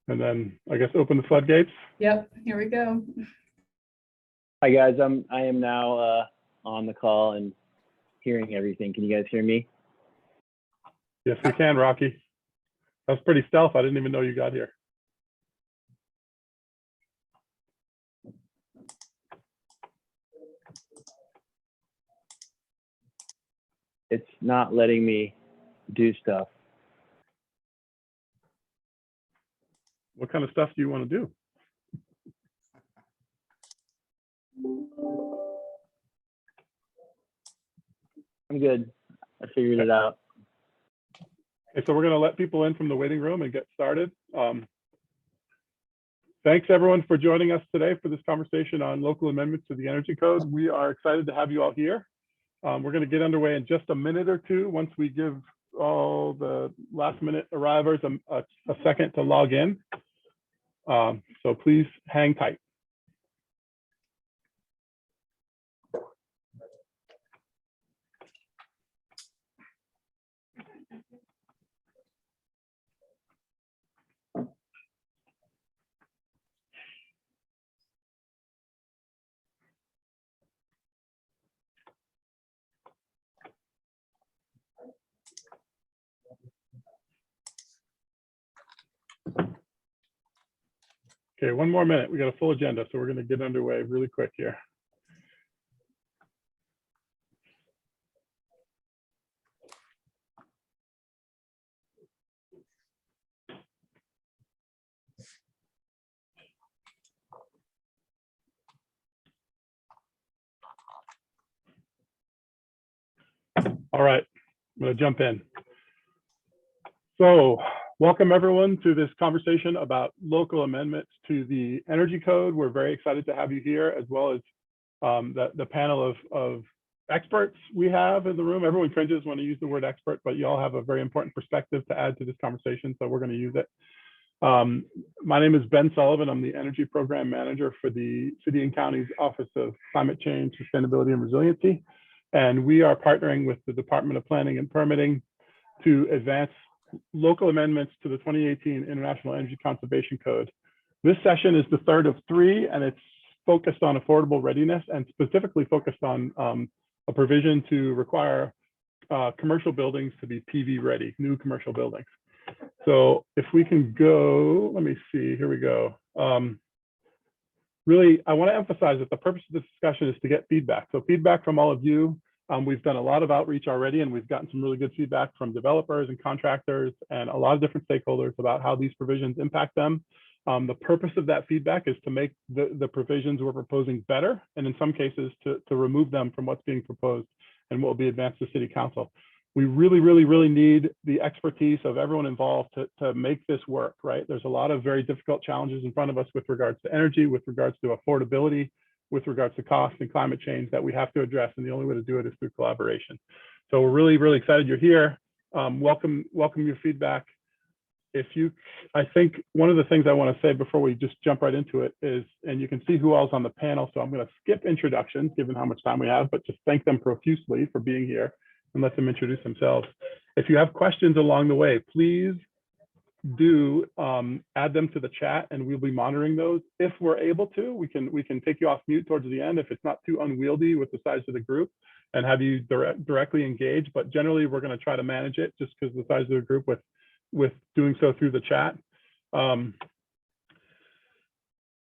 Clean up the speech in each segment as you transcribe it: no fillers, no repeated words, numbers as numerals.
And then I guess open the floodgates. Yep, here we go. Hi guys, I am now on the call and hearing everything. Can you guys hear me? Yes, we can, Rocky. That was pretty stealth. I didn't even know you got here. It's not letting me do stuff. What kind of stuff do you want to do? I'm good. I figured it out. Okay, so we're going to let people in from the waiting room and get started. Thanks everyone for joining us today for this conversation on local amendments to the Energy Code. We are excited to have you all here. We're going to get underway in just a minute or two once we give all the last minute arrivers a second to log in. So please hang tight. Okay, one more minute. We got a full agenda, so we're going to get underway really quick here. All right, I'm going to jump in. So welcome everyone to this conversation about local amendments to the Energy Code. We're very excited to have you here, as well as the panel of experts we have in the room. Everyone cringes when I use the word expert, but you all have a very important perspective to add to this conversation, so we're going to use it. My name is Ben Sullivan. I'm the Energy Program Manager for the City and County's Office of Climate Change, Sustainability, and Resiliency. And we are partnering with the Department of Planning and Permitting to advance local amendments to the 2018 International Energy Conservation Code. This session is the third of three, and it's focused on affordable readiness and specifically focused on a provision to require commercial buildings to be PV ready, new commercial buildings. So if we can go, let me see, here we go. Really, I want to emphasize that the purpose of this discussion is to get feedback. So feedback from all of you. We've done a lot of outreach already, and we've gotten some really good feedback from developers and contractors and a lot of different stakeholders about how these provisions impact them. The purpose of that feedback is to make the provisions we're proposing better, and in some cases to remove them from what's being proposed and what will be advanced to City Council. We really need the expertise of everyone involved to make this work, right? There's a lot of very difficult challenges in front of us with regards to energy, with regards to affordability, with regards to cost and climate change that we have to address, and the only way to do it is through collaboration. So we're really excited you're here. Welcome your feedback. I think one of the things I want to say before we just jump right into it is, and you can see who else on the panel, so I'm going to skip introductions given how much time we have, but just thank them profusely for being here and let them introduce themselves. If you have questions along the way, please do add them to the chat, and we'll be monitoring those. If we're able to, we can take you off mute towards the end if it's not too unwieldy with the size of the group, and have you directly engage. But generally, we're going to try to manage it just because the size of the group with doing so through the chat.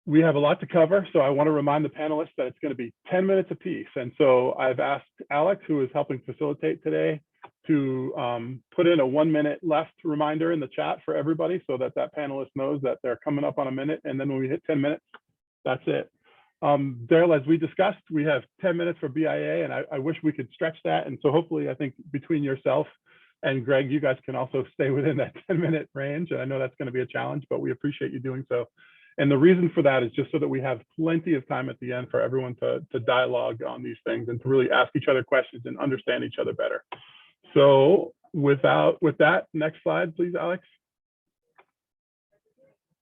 We have a lot to cover, so I want to remind the panelists that it's going to be 10 minutes apiece. And so I've asked Alex, who is helping facilitate today, to put in a 1 minute left reminder in the chat for everybody so that panelist knows that they're coming up on a minute. And then when we hit 10 minutes, that's it. Daryl, as we discussed, we have 10 minutes for BIA, and I wish we could stretch that. And so hopefully, I think between yourself and Greg, you guys can also stay within that 10-minute range. And I know that's going to be a challenge, but we appreciate you doing so. And the reason for that is just so that we have plenty of time at the end for everyone to dialogue on these things and to really ask each other questions and understand each other better. So with that, next slide, please, Alex.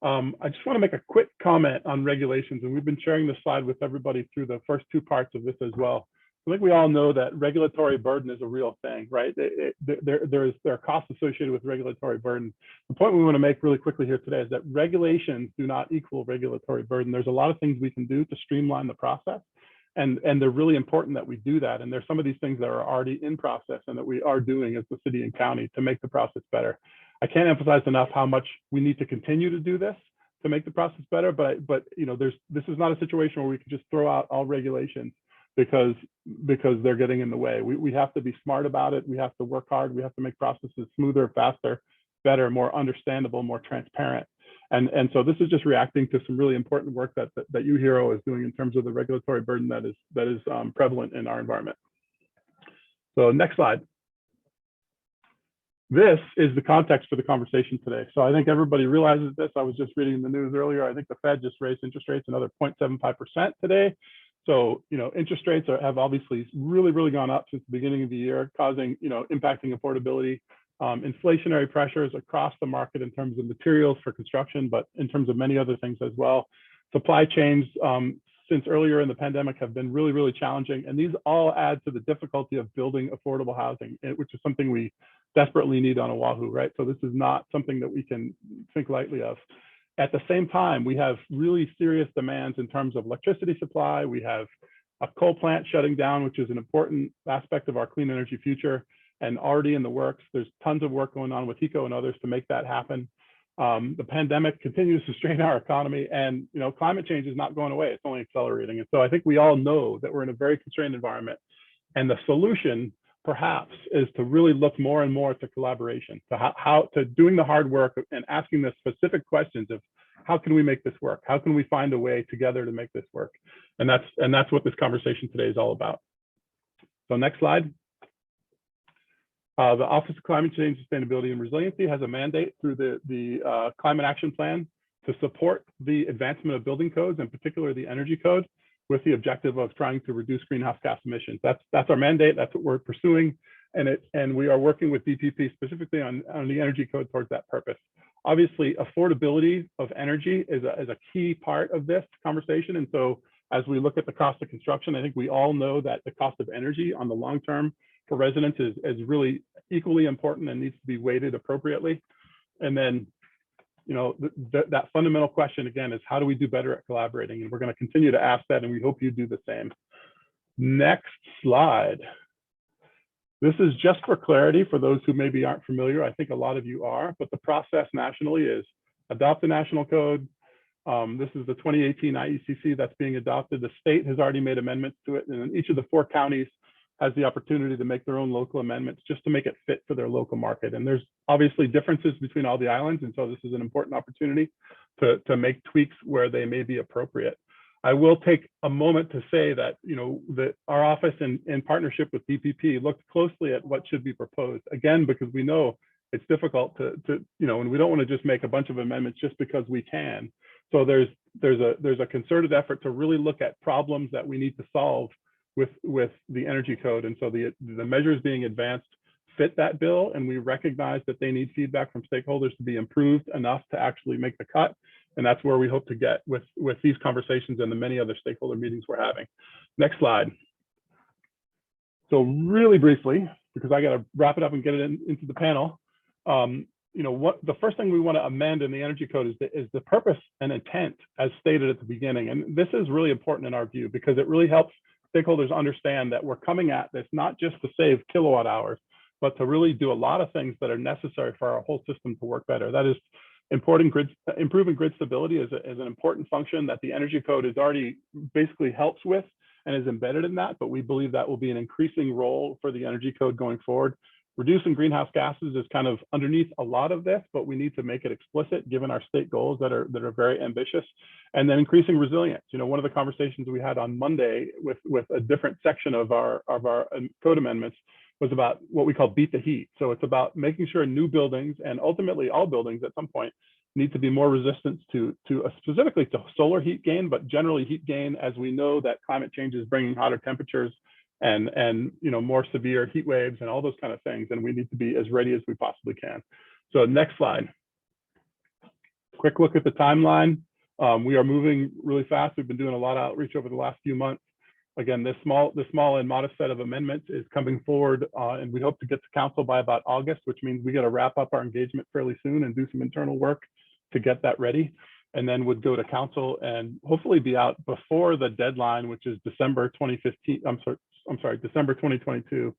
I just want to make a quick comment on regulations, and we've been sharing this slide with everybody through the first two parts of this as well. I think we all know that regulatory burden is a real thing, right? There are costs associated with regulatory burden. The point we want to make really quickly here today is that regulations do not equal regulatory burden. There's a lot of things we can do to streamline the process, and they're really important that we do that. And there's some of these things that are already in process and that we are doing as the city and county to make the process better. I can't emphasize enough how much we need to continue to do this to make the process better. But you know, this is not a situation where we can just throw out all regulations because they're getting in the way. We have to be smart about it. We have to work hard. We have to make processes smoother, faster, better, more understandable, more transparent. And so this is just reacting to some really important work that Miyashiro is doing in terms of the regulatory burden that is prevalent in our environment. So next slide. This is the context for the conversation today. So I think everybody realizes this. I was just reading the news earlier. I think the Fed just raised interest rates another 0.75% today. So, you know, interest rates have obviously really gone up since the beginning of the year, causing, you know, impacting affordability, inflationary pressures across the market in terms of materials for construction, but in terms of many other things as well. Supply chains since earlier in the pandemic have been really challenging. And these all add to the difficulty of building affordable housing, which is something we desperately need on Oahu, right? So this is not something that we can think lightly of. At the same time, we have really serious demands in terms of electricity supply. We have a coal plant shutting down, which is an important aspect of our clean energy future and already in the works. There's tons of work going on with HECO and others to make that happen. The pandemic continues to strain our economy, and you know, climate change is not going away. It's only accelerating. And so I think we all know that we're in a very constrained environment. And the solution perhaps is to really look more and more to collaboration, to doing the hard work and asking the specific questions of how can we make this work? How can we find a way together to make this work? And that's what this conversation today is all about. So next slide. The Office of Climate Change, Sustainability, and Resiliency has a mandate through the Climate Action Plan to support the advancement of building codes, in particular the energy code, with the objective of trying to reduce greenhouse gas emissions. That's our mandate. That's what we're pursuing, and we are working with DPP specifically on the energy code towards that purpose. Obviously, affordability of energy is a key part of this conversation, and so as we look at the cost of construction, I think we all know that the cost of energy on the long term for residents is really equally important and needs to be weighted appropriately. And then, you know, that fundamental question again is how do we do better at collaborating? And we're going to continue to ask that, and we hope you do the same. Next slide. This is just for clarity for those who maybe aren't familiar. I think a lot of you are, but the process nationally is adopt the national code. This is the 2018 IECC that's being adopted. The state has already made amendments to it, and then each of the 4 counties has the opportunity to make their own local amendments just to make it fit for their local market. And there's obviously differences between all the islands, and so this is an important opportunity to make tweaks where they may be appropriate. I will take a moment to say that, you know, that our office in partnership with DPP looked closely at what should be proposed, again, because we know it's difficult to you know, and we don't want to just make a bunch of amendments just because we can. So there's a concerted effort to really look at problems that we need to solve with the energy code. And so the measures being advanced fit that bill, and we recognize that they need feedback from stakeholders to be improved enough to actually make the cut. And that's where we hope to get with these conversations and the many other stakeholder meetings we're having. Next slide. So really briefly, because I got to wrap it up and get it into the panel, you know, what the first thing we want to amend in the energy code is the purpose and intent as stated at the beginning. And this is really important in our view because it really helps stakeholders understand that we're coming at this not just to save kilowatt hours, but to really do a lot of things that are necessary for our whole system to work better. That is, improving grid stability is an important function that the energy code is already basically helps with and is embedded in that, but we believe that will be an increasing role for the energy code going forward. Reducing greenhouse gases is kind of underneath a lot of this, but we need to make it explicit given our state goals that are very ambitious. And then increasing resilience. You know, one of the conversations we had on Monday with a different section of our code amendments was about what we call beat the heat. So it's about making sure new buildings and ultimately all buildings at some point need to be more resistant to specifically to solar heat gain, but generally heat gain, as we know that climate change is bringing hotter temperatures and you know, more severe heat waves and all those kind of things, and we need to be as ready as we possibly can. So next slide. Quick look at the timeline. We are moving really fast. We've been doing a lot of outreach over the last few months. again, this small and modest set of amendments is coming forward, and we hope to get to council by about August, which means we got to wrap up our engagement fairly soon and do some internal work to get that ready, and then would go to council and hopefully be out before the deadline, which is December 2015. I'm sorry, December 2022,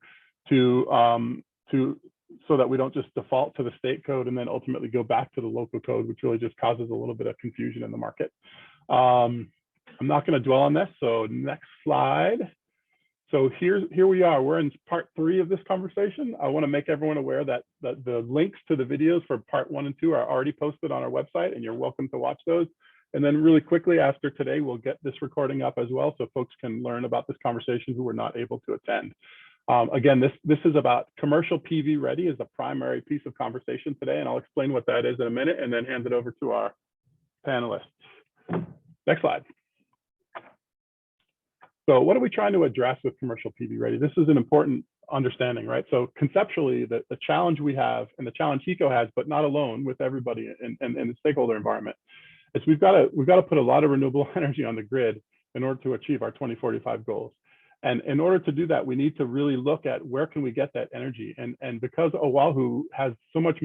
so that we don't just default to the state code and then ultimately go back to the local code, which really just causes a little bit of confusion in the market. I'm not going to dwell on this. So next slide. So here we are. We're in part 3 of this conversation. I want to make everyone aware that the links to the videos for part 1 and 2 are already posted on our website, and you're welcome to watch those. And then really quickly after today, we'll get this recording up as well, so folks can learn about this conversation who were not able to attend. Again, this is about commercial PV ready as a primary piece of conversation today, and I'll explain what that is in a minute and then hand it over to our panelists. Next slide. So what are we trying to address with commercial PV ready? This is an important understanding, right? So conceptually, the challenge we have and the challenge HECO has, but not alone with everybody in the stakeholder environment, is we've got to put a lot of renewable energy on the grid in order to achieve our 2045 goals. And in order to do that, we need to really look at where can we get that energy. And because Oahu has so many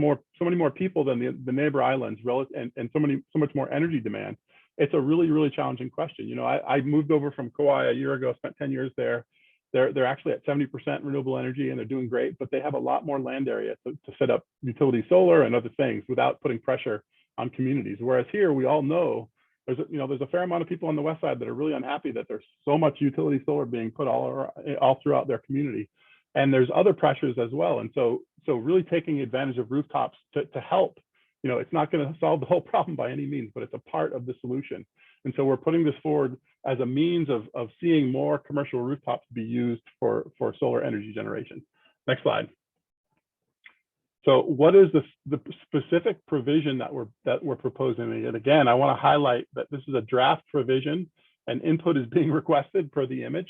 more people than the neighbor islands, and so much more energy demand, it's a really challenging question. You know, I moved over from Kauai a year ago, spent 10 years there. They're actually at 70% renewable energy and they're doing great, but they have a lot more land area to set up utility solar and other things without putting pressure on communities. Whereas here, we all know there's a fair amount of people on the west side that are really unhappy that there's so much utility solar being put all throughout their community. And there's other pressures as well. And so really taking advantage of rooftops to help. You know, it's not going to solve the whole problem by any means, but it's a part of the solution. And so we're putting this forward as a means of seeing more commercial rooftops be used for solar energy generation. Next slide. So what is the specific provision that we're proposing? And again, I want to highlight that this is a draft provision and input is being requested per the image.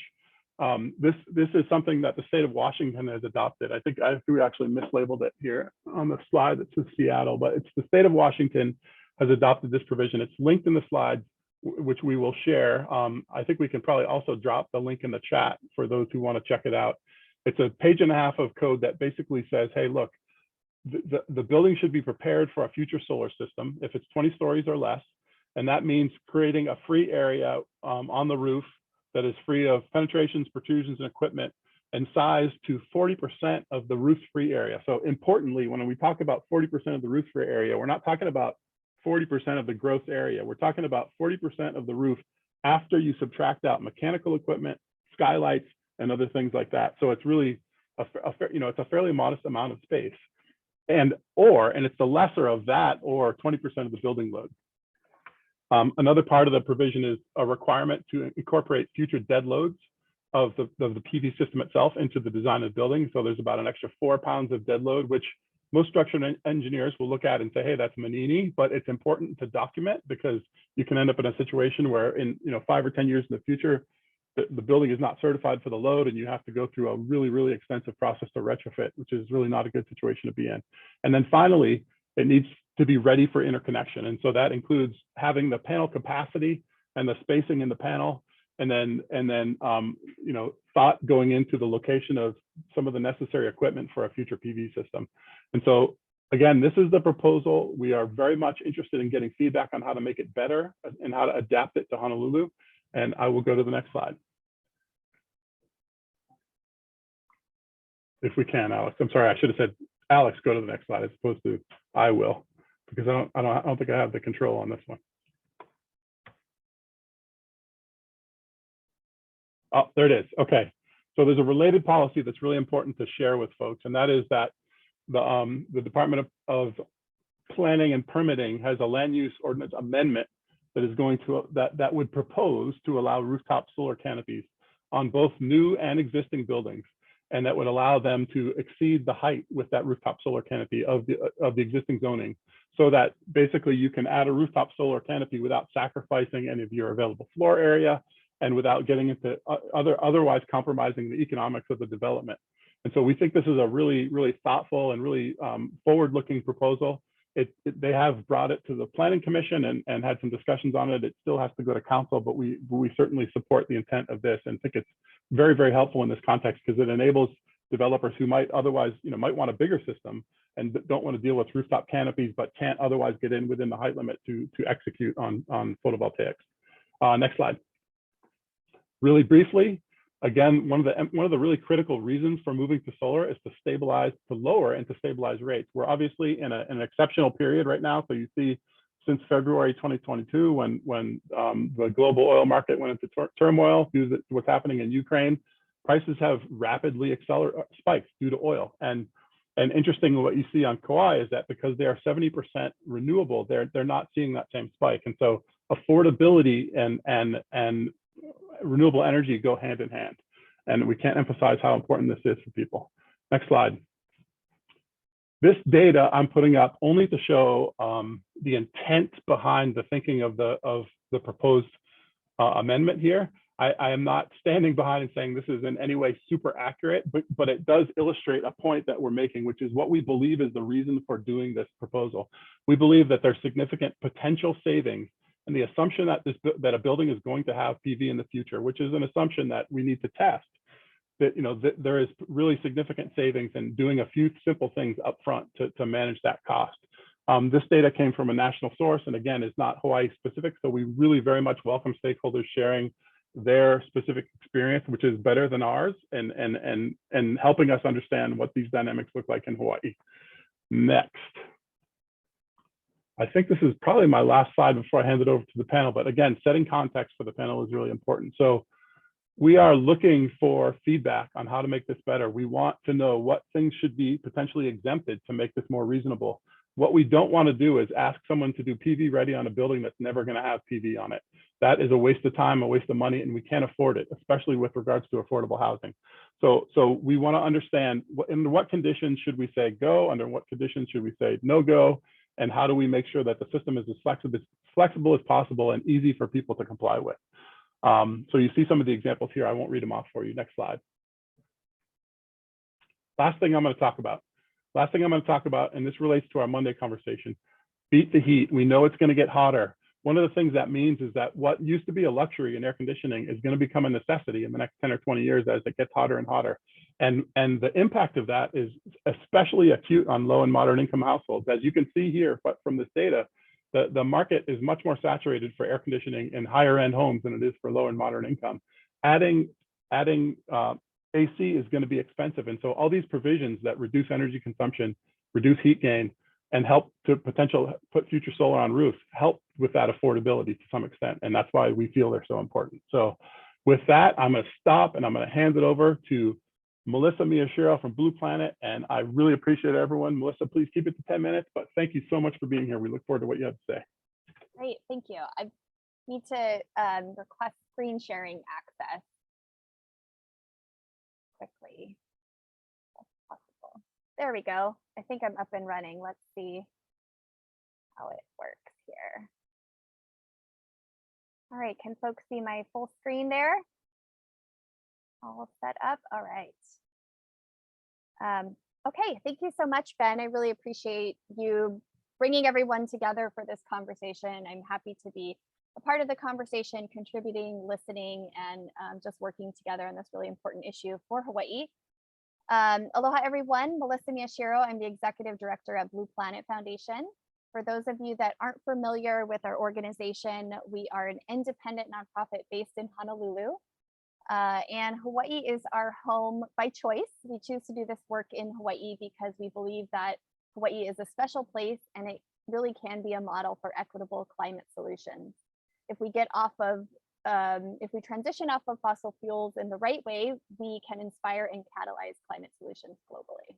This is something that the state of Washington has adopted. I think we actually mislabeled it here on the slide that says Seattle, but it's the state of Washington has adopted this provision. It's linked in the slides, which we will share. I think we can probably also drop the link in the chat for those who want to check it out. It's a page and a half of code that basically says, hey, look, the building should be prepared for a future solar system if it's 20 stories or less. And that means creating a free area on the roof that is free of penetrations, protrusions, and equipment, and sized to 40% of the roof-free area. So importantly, when we talk about 40% of the roof-free area, we're not talking about 40% of the gross area. We're talking about 40% of the roof after you subtract out mechanical equipment, skylights, and other things like that. So it's really it's a fairly modest amount of space, and it's the lesser of that or 20% of the building load. Another part of the provision is a requirement to incorporate future dead loads of the PV system itself into the design of the building. So there's about an extra 4 pounds of dead load, which most structural engineers will look at and say, hey, that's Manini, but it's important to document because you can end up in a situation where in 5 or 10 years in the future, the building is not certified for the load and you have to go through a really extensive process to retrofit, which is really not a good situation to be in. And then finally, it needs to be ready for interconnection. And so that includes having the panel capacity and the spacing in the panel, and then thought going into the location of some of the necessary equipment for a future PV system. And so again, this is the proposal. We are very much interested in getting feedback on how to make it better and how to adapt it to Honolulu. And I will go to the next slide. If we can, Alex. I'm sorry, I should have said, Alex, go to the next slide as opposed to I will, because I don't think I have the control on this one. Oh, there it is. Okay. So there's a related policy that's really important to share with folks, and that is that the Department of Planning and Permitting has a land use ordinance amendment that is going to that would propose to allow rooftop solar canopies on both new and existing buildings, and that would allow them to exceed the height with that rooftop solar canopy of the existing zoning, so that basically you can add a rooftop solar canopy without sacrificing any of your available floor area and without getting into otherwise compromising the economics of the development. And so we think this is a really thoughtful and really forward-looking proposal. They have brought it to the Planning Commission and had some discussions on it. It still has to go to council, but we certainly support the intent of this and think it's very, very helpful in this context because it enables developers who might otherwise, might want a bigger system and don't want to deal with rooftop canopies, but can't otherwise get in within the height limit to execute on photovoltaics. Next slide. Really briefly, again, one of the really critical reasons for moving to solar is to lower and to stabilize rates. We're obviously in an exceptional period right now. So you see since February 2022, when the global oil market went into turmoil due to what's happening in Ukraine, prices have rapidly spiked due to oil. And interesting, what you see on Kauai is that because they are 70% renewable, they're not seeing that same spike. And so affordability and renewable energy go hand in hand. And we can't emphasize how important this is for people. Next slide. This data I'm putting up only to show the intent behind the thinking of the proposed amendment here. I am not standing behind and saying this is in any way super accurate, but it does illustrate a point that we're making, which is what we believe is the reason for doing this proposal. We believe that there's significant potential savings and the assumption that a building is going to have PV in the future, which is an assumption that we need to test, that there is really significant savings in doing a few simple things up front to manage that cost. This data came from a national source, and again, is not Hawaii specific, so we really very much welcome stakeholders sharing their specific experience, which is better than ours, and helping us understand what these dynamics look like in Hawaii. Next. I think this is probably my last slide before I hand it over to the panel, but again, setting context for the panel is really important. So we are looking for feedback on how to make this better. We want to know what things should be potentially exempted to make this more reasonable. What we don't want to do is ask someone to do PV ready on a building that's never going to have PV on it. That is a waste of time, a waste of money, and we can't afford it, especially with regards to affordable housing. So we want to understand under what conditions should we say go, under what conditions should we say no go, and how do we make sure that the system is as flexible as possible and easy for people to comply with. So you see some of the examples here. I won't read them off for you. Next slide. Last thing I'm going to talk about, and this relates to our Monday conversation, beat the heat. We know it's going to get hotter. One of the things that means is that what used to be a luxury in air conditioning is going to become a necessity in the next 10 or 20 years as it gets hotter and hotter. And the impact of that is especially acute on low and moderate income households. As you can see here from this data, the market is much more saturated for air conditioning in higher end homes than it is for low and moderate income. Adding AC is going to be expensive. And so all these provisions that reduce energy consumption, reduce heat gain, and help to put future solar on roofs help with that affordability to some extent. And that's why we feel they're so important. So with that, I'm going to stop and I'm going to hand it over to Melissa Miyashiro from Blue Planet. And I really appreciate everyone. Melissa, please keep it to 10 minutes, but thank you so much for being here. We look forward to what you have to say. Great, thank you. I need to request screen sharing access quickly. There we go. I think I'm up and running. Let's see how it works here. All right, can folks see my full screen there? All set up. All right. Okay, thank you so much, Ben. I really appreciate you bringing everyone together for this conversation. I'm happy to be a part of the conversation, contributing, listening, and just working together on this really important issue for Hawaii. Aloha, everyone. Melissa Miyashiro. I'm the Executive Director at Blue Planet Foundation. For those of you that aren't familiar with our organization, we are an independent nonprofit based in Honolulu. And Hawaii is our home by choice. We choose to do this work in Hawaii because we believe that Hawaii is a special place and it really can be a model for equitable climate solutions. If we get off of if we transition off of fossil fuels in the right way, we can inspire and catalyze climate solutions globally.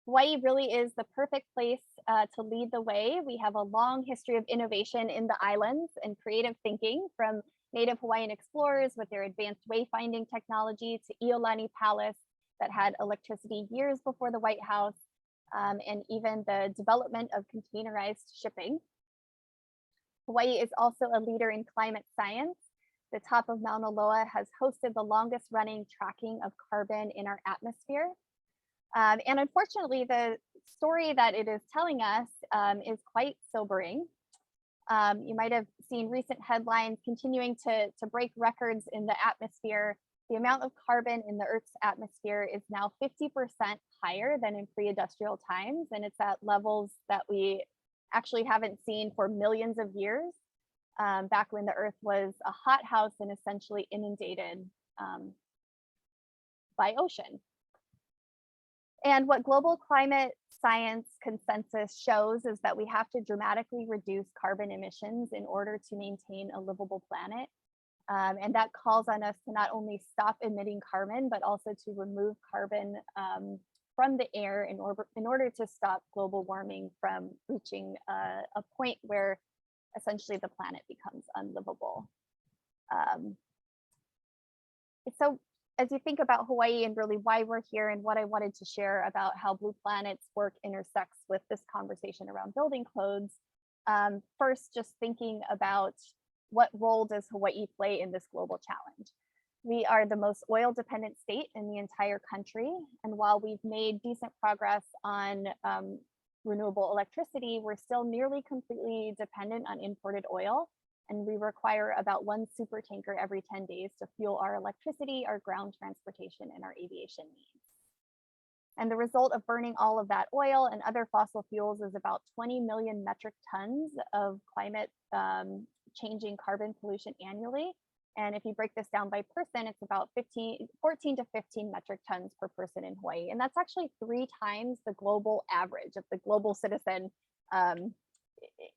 Hawaii really is the perfect place to lead the way. We have a long history of innovation in the islands and creative thinking, from Native Hawaiian explorers with their advanced wayfinding technology to Iolani Palace that had electricity years before the White House, and even the development of containerized shipping. Hawaii is also a leader in climate science. The top of Mauna Loa has hosted the longest running tracking of carbon in our atmosphere. And unfortunately, the story that it is telling us is quite sobering. You might have seen recent headlines continuing to break records in the atmosphere. The amount of carbon in the Earth's atmosphere is now 50% higher than in pre-industrial times, and it's at levels that we actually haven't seen for millions of years, back when the Earth was a hothouse and essentially inundated by ocean. And what global climate science consensus shows is that we have to dramatically reduce carbon emissions in order to maintain a livable planet. And that calls on us to not only stop emitting carbon, but also to remove carbon from the air in order to stop global warming from reaching a point where essentially the planet becomes unlivable. So as you think about Hawaii and really why we're here and what I wanted to share about how Blue Planet's work intersects with this conversation around building codes, first, just thinking about what role does Hawaii play in this global challenge? We are the most oil dependent state in the entire country. And while we've made decent progress on renewable electricity, we're still nearly completely dependent on imported oil. And we require about 1 super tanker every 10 days to fuel our electricity, our ground transportation, and our aviation needs. And the result of burning all of that oil and other fossil fuels is about 20 million metric tons of climate changing carbon pollution annually. And if you break this down by person, it's about 14 to 15 metric tons per person in Hawaii. And that's actually 3 times the global average of the global citizen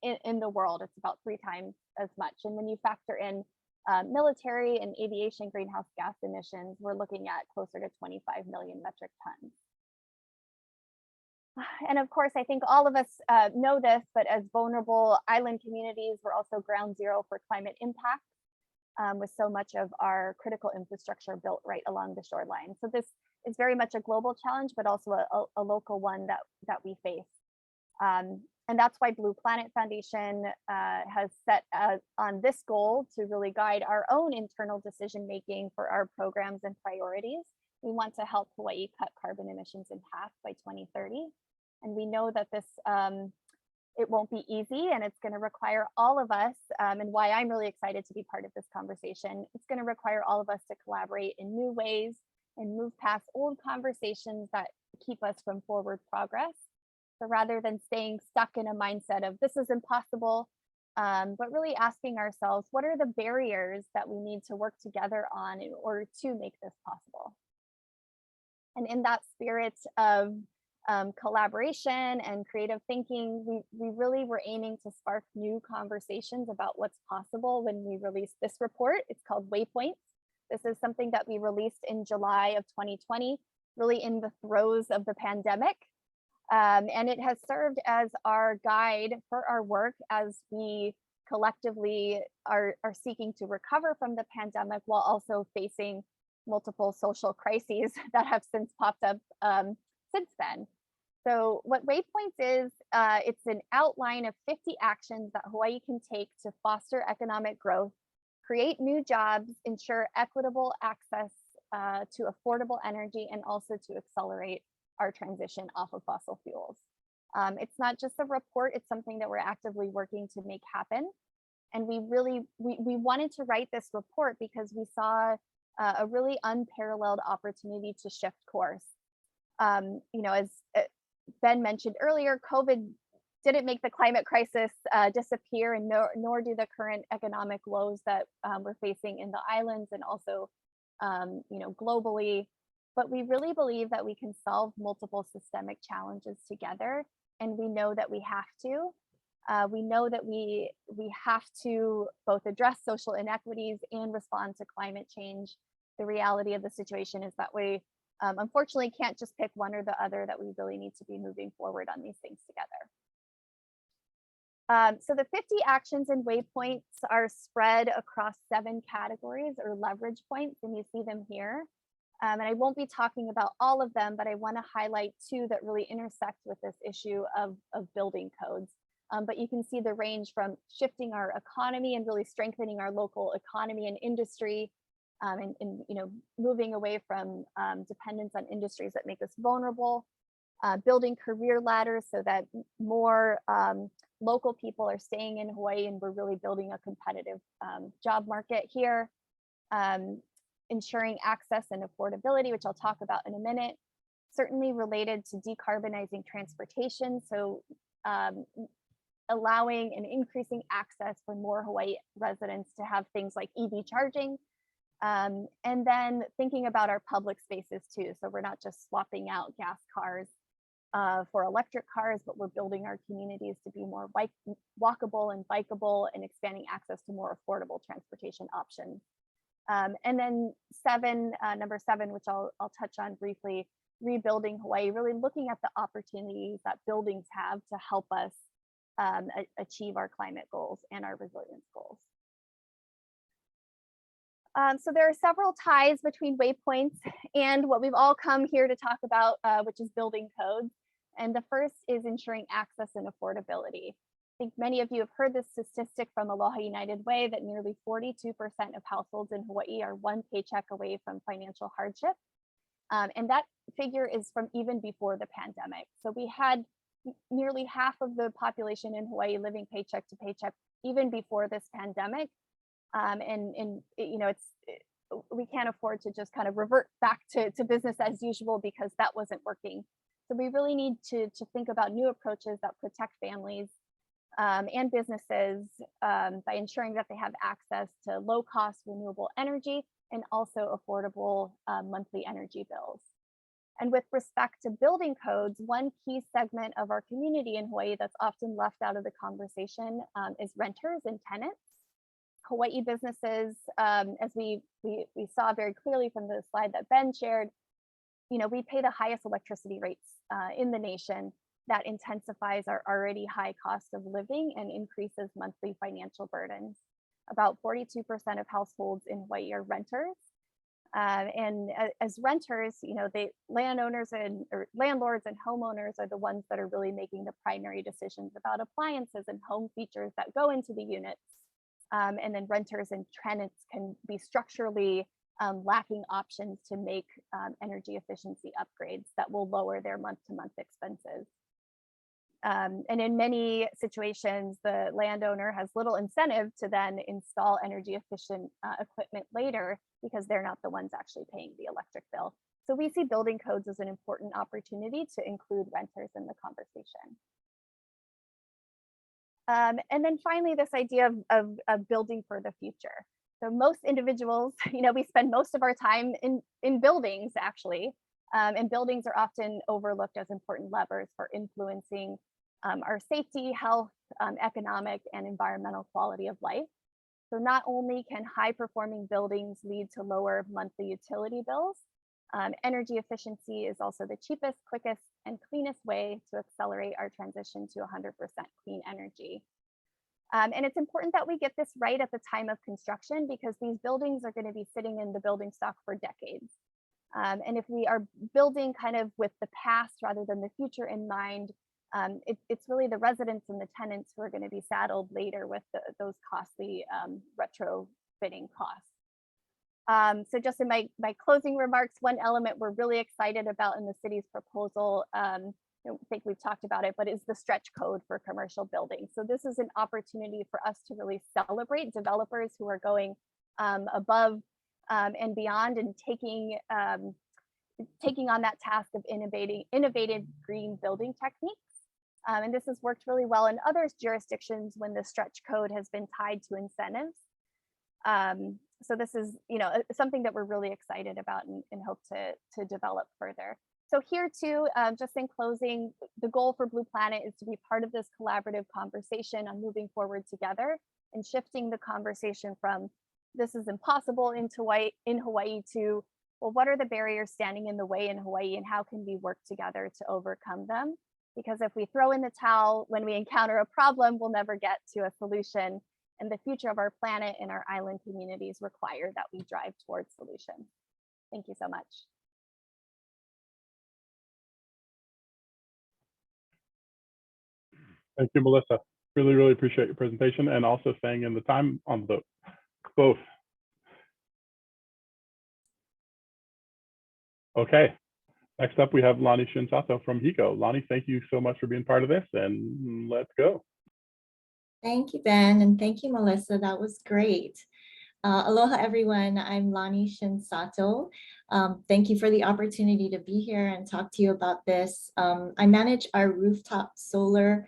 in the world. It's about 3 times as much. And when you factor in military and aviation greenhouse gas emissions, we're looking at closer to 25 million metric tons. And of course, I think all of us know this, but as vulnerable island communities, we're also ground zero for climate impact, with so much of our critical infrastructure built right along the shoreline. So this is very much a global challenge, but also a local one that we face. And that's why Blue Planet Foundation has set on this goal to really guide our own internal decision making for our programs and priorities. We want to help Hawaii cut carbon emissions in half by 2030. And we know that this, it won't be easy, and it's going to require all of us, and why I'm really excited to be part of this conversation. It's going to require all of us to collaborate in new ways and move past old conversations that keep us from forward progress. So rather than staying stuck in a mindset of this is impossible, but really asking ourselves, what are the barriers that we need to work together on in order to make this possible? And in that spirit of collaboration and creative thinking, we really were aiming to spark new conversations about what's possible when we released this report. It's called Waypoints. This is something that we released in July of 2020, really in the throes of the pandemic. And it has served as our guide for our work as we collectively are seeking to recover from the pandemic while also facing multiple social crises that have since popped up since then. So what Waypoints is, it's an outline of 50 actions that Hawaii can take to foster economic growth, create new jobs, ensure equitable access to affordable energy, and also to accelerate our transition off of fossil fuels. It's not just a report, it's something that we're actively working to make happen. And we wanted to write this report because we saw a really unparalleled opportunity to shift course. You know, as Ben mentioned earlier, COVID didn't make the climate crisis disappear, and nor do the current economic woes that we're facing in the islands and also, you know, globally. But we really believe that we can solve multiple systemic challenges together, and we know that we have to. We know that we have to both address social inequities and respond to climate change. The reality of the situation is that we unfortunately can't just pick one or the other, that we really need to be moving forward on these things together. So the 50 actions and waypoints are spread across 7 categories or leverage points, and you see them here. And I won't be talking about all of them, but I want to highlight 2 that really intersect with this issue of building codes. But you can see the range from shifting our economy and really strengthening our local economy and industry, and you know, moving away from dependence on industries that make us vulnerable, building career ladders so that more local people are staying in Hawaii, and we're really building a competitive job market here. Ensuring access and affordability, which I'll talk about in a minute. Certainly related to decarbonizing transportation, so allowing and increasing access for more Hawaii residents to have things like EV charging. And then thinking about our public spaces too. So we're not just swapping out gas cars for electric cars, but we're building our communities to be more walkable and bikeable, and expanding access to more affordable transportation options. And then number seven, which I'll touch on briefly, rebuilding Hawaii, really looking at the opportunities that buildings have to help us achieve our climate goals and our resilience goals. So there are several ties between waypoints and what we've all come here to talk about, which is building codes. And the first is ensuring access and affordability. I think many of you have heard this statistic from Aloha United Way that nearly 42% of households in Hawaii are one paycheck away from financial hardship. And that figure is from even before the pandemic. So we had nearly half of the population in Hawaii living paycheck to paycheck even before this pandemic. And you know, we can't afford to just kind of revert back to business as usual, because that wasn't working. So we really need to think about new approaches that protect families and businesses by ensuring that they have access to low cost renewable energy and also affordable monthly energy bills. And with respect to building codes, one key segment of our community in Hawaii that's often left out of the conversation is renters and tenants. Hawaii businesses, as we saw very clearly from the slide that Ben shared, you know, we pay the highest electricity rates in the nation. That intensifies our already high cost of living and increases monthly financial burdens. About 42% of households in Hawaii are renters. And as renters, you know, landlords and homeowners are the ones that are really making the primary decisions about appliances and home features that go into the units. And then renters and tenants can be structurally lacking options to make energy efficiency upgrades that will lower their month-to-month expenses. And in many situations, the landowner has little incentive to then install energy efficient equipment later, because they're not the ones actually paying the electric bill. So we see building codes as an important opportunity to include renters in the conversation. And then finally, this idea of building for the future. So most individuals, you know, we spend most of our time in buildings actually, and buildings are often overlooked as important levers for influencing our safety, health, economic, and environmental quality of life. So not only can high performing buildings lead to lower monthly utility bills, energy efficiency is also the cheapest, quickest, and cleanest way to accelerate our transition to 100% clean energy. And it's important that we get this right at the time of construction, because these buildings are going to be sitting in the building stock for decades. And if we are building kind of with the past rather than the future in mind, it's really the residents and the tenants who are going to be saddled later with those costly retrofitting costs. So just in my closing remarks, one element we're really excited about in the city's proposal, I don't think we've talked about it, but is the stretch code for commercial buildings. So this is an opportunity for us to really celebrate developers who are going above and beyond, and taking on that task of innovative green building techniques. And this has worked really well in other jurisdictions when the stretch code has been tied to incentives. So this is, you know, something that we're really excited about and hope to develop further. So here too, just in closing, the goal for Blue Planet is to be part of this collaborative conversation on moving forward together and shifting the conversation from this is impossible in Hawaii to, well, what are the barriers standing in the way in Hawaii, and how can we work together to overcome them? Because if we throw in the towel when we encounter a problem, we'll never get to a solution. And the future of our planet and our island communities require that we drive towards solutions. Thank you so much. Thank you, Melissa. Really, really appreciate your presentation, and also staying in the time on the both. Okay, Next up, we have Lonnie Shinsato from HICO. Lonnie, thank you so much for being part of this, and let's go. Thank you, Ben, and thank you, Melissa. That was great. Aloha, everyone. I'm Lonnie Shinsato. Thank you for the opportunity to be here and talk to you about this. I manage our rooftop solar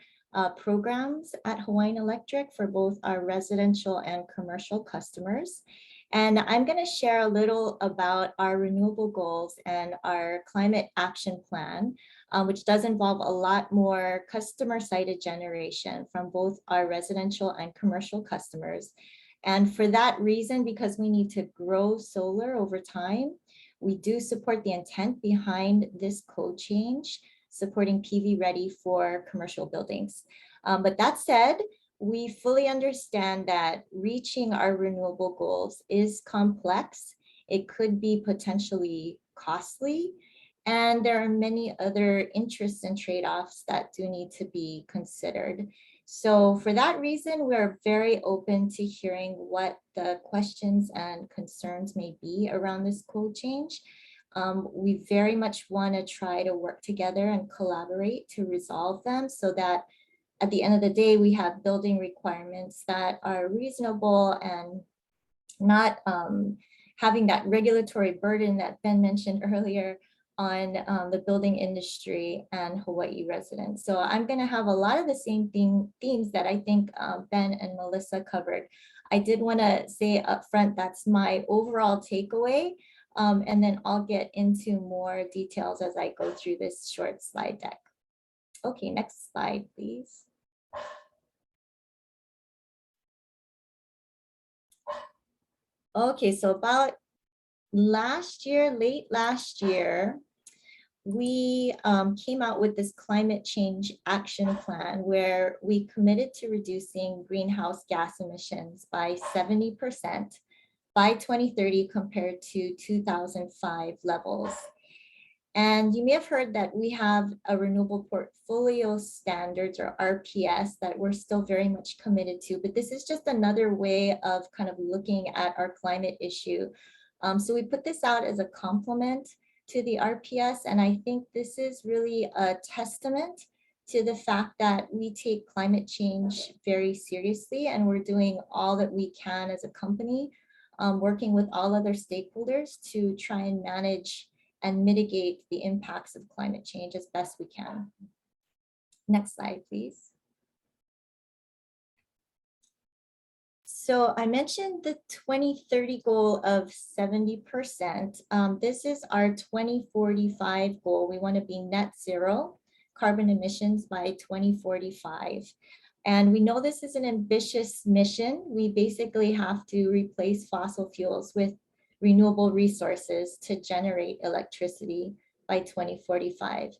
programs at Hawaiian Electric for both our residential and commercial customers. And I'm going to share a little about our renewable goals and our climate action plan, which does involve a lot more customer-sited generation from both our residential and commercial customers. And for that reason, because we need to grow solar over time, we do support the intent behind this code change, supporting PV ready for commercial buildings. But that said, we fully understand that reaching our renewable goals is complex. It could be potentially costly, and there are many other interests and trade-offs that do need to be considered. So for that reason, we're very open to hearing what the questions and concerns may be around this code change. We very much want to try to work together and collaborate to resolve them so that at the end of the day, we have building requirements that are reasonable and not having that regulatory burden that Ben mentioned earlier on the building industry and Hawaii residents. So I'm going to have a lot of the same themes that I think Ben and Melissa covered. I did want to say up front, that's my overall takeaway. And then I'll get into more details as I go through this short slide deck. Okay, next slide, please. Okay, so about last year, late last year, we came out with this climate change action plan where we committed to reducing greenhouse gas emissions by 70% by 2030 compared to 2005 levels. And you may have heard that we have a renewable portfolio standards or RPS that we're still very much committed to, but this is just another way of kind of looking at our climate issue. So we put this out as a complement to the RPS, and I think this is really a testament to the fact that we take climate change very seriously, and we're doing all that we can as a company, working with all other stakeholders to try and manage and mitigate the impacts of climate change as best we can. Next slide, please. So I mentioned the 2030 goal of 70%. This is our 2045 goal. We want to be net zero carbon emissions by 2045. And we know this is an ambitious mission. We basically have to replace fossil fuels with renewable resources to generate electricity by 2045.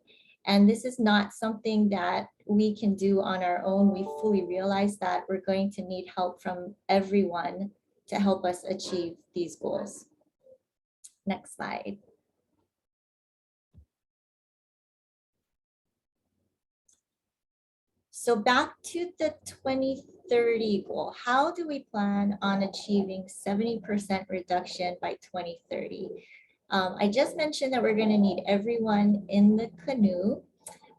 And this is not something that we can do on our own. We fully realize that we're going to need help from everyone to help us achieve these goals. Next slide. So back to the 2030 goal, how do we plan on achieving 70% reduction by 2030? I just mentioned that we're going to need everyone in the canoe.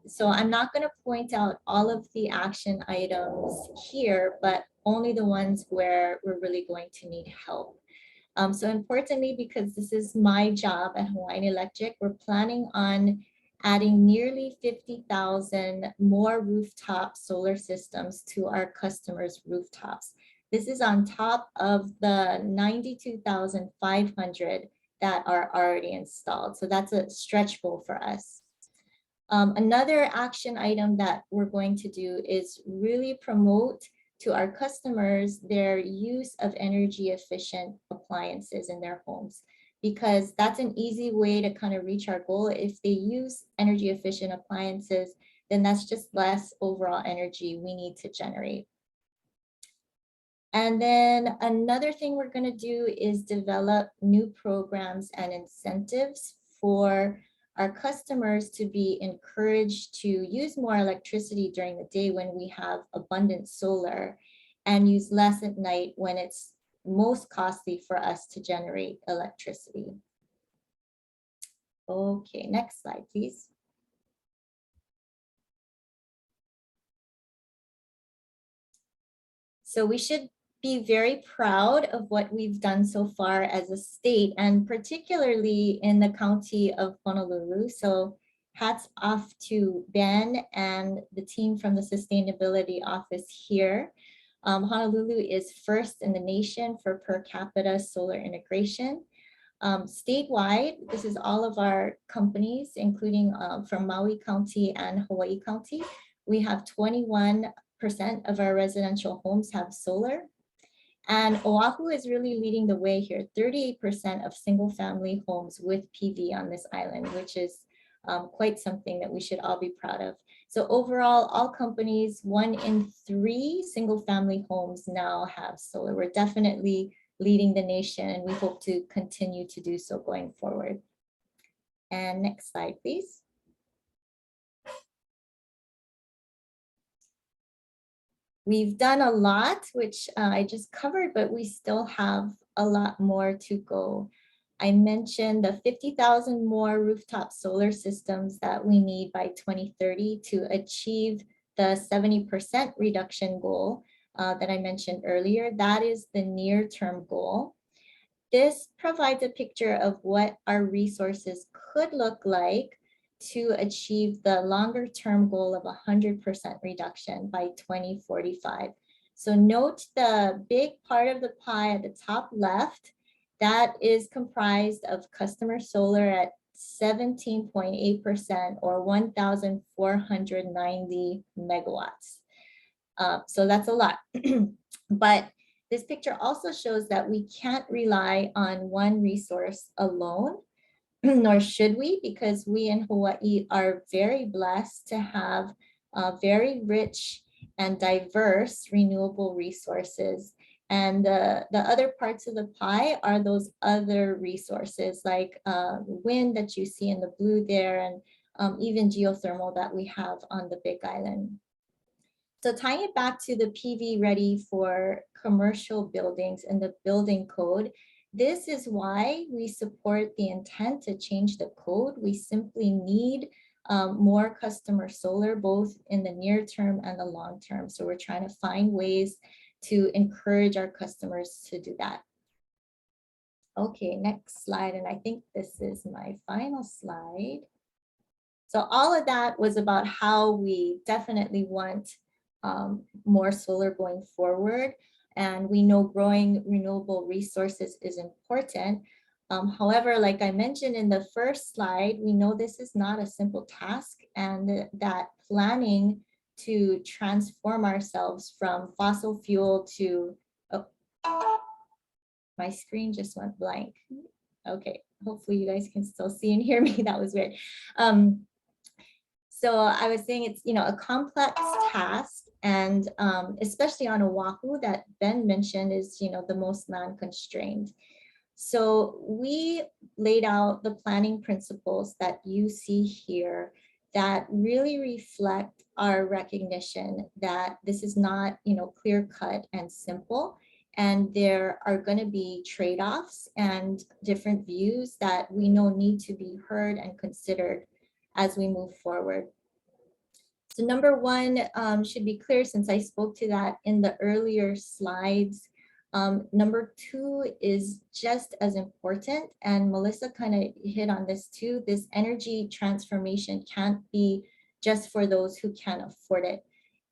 So I'm not going to point out all of the action items here, but only the ones where we're really going to need help. So importantly, because this is my job at Hawaiian Electric, we're planning on adding nearly 50,000 more rooftop solar systems to our customers' rooftops. This is on top of the 92,500 that are already installed. So that's a stretch goal for us. Another action item that we're going to do is really promote to our customers their use of energy efficient appliances in their homes, because that's an easy way to kind of reach our goal. If they use energy efficient appliances, then that's just less overall energy we need to generate. And then another thing we're going to do is develop new programs and incentives for our customers to be encouraged to use more electricity during the day when we have abundant solar, and use less at night when it's most costly for us to generate electricity. Okay, next slide, please. So we should be very proud of what we've done so far as a state, and particularly in the county of Honolulu. So hats off to Ben and the team from the Sustainability Office here. Honolulu is first in the nation for per capita solar integration. Statewide, this is all of our companies, including from Maui County and Hawaii County. We have 21% of our residential homes have solar. And Oahu is really leading the way here. 38% of single family homes with PV on this island, which is quite something that we should all be proud of. So overall, all companies, 1 in 3 single family homes now have solar. We're definitely leading the nation, and we hope to continue to do so going forward. And next slide, please. We've done a lot, which I just covered, but we still have a lot more to go. I mentioned the 50,000 more rooftop solar systems that we need by 2030 to achieve the 70% reduction goal that I mentioned earlier. That is the near-term goal. This provides a picture of what our resources could look like to achieve the longer term goal of 100% reduction by 2045. So note the big part of the pie at the top left, that is comprised of customer solar at 17.8% or 1,490 megawatts. So that's a lot. But this picture also shows that we can't rely on one resource alone, nor should we, because we in Hawaii are very blessed to have very rich and diverse renewable resources. And the other parts of the pie are those other resources like wind that you see in the blue there, and even geothermal that we have on the Big Island. So tying it back to the PV ready for commercial buildings and the building code, this is why we support the intent to change the code. We simply need more customer solar, both in the near term and the long term. So we're trying to find ways to encourage our customers to do that. Okay, next slide. And I think this is my final slide. So all of that was about how we definitely want more solar going forward. And we know growing renewable resources is important. However, like I mentioned in the first slide, we know this is not a simple task, and that planning to transform ourselves from fossil fuel to, oh, my screen just went blank. Okay, hopefully you guys can still see and hear me. That was weird. So I was saying it's, a complex task, and especially on Oahu that Ben mentioned is, the most land constrained. So we laid out the planning principles that you see here that really reflect our recognition that this is not, clear cut and simple. And there are going to be trade-offs and different views that we know need to be heard and considered as we move forward. So number one should be clear, since I spoke to that in the earlier slides. Number two is just as important, and Melissa kind of hit on this too. This energy transformation can't be just for those who can afford it.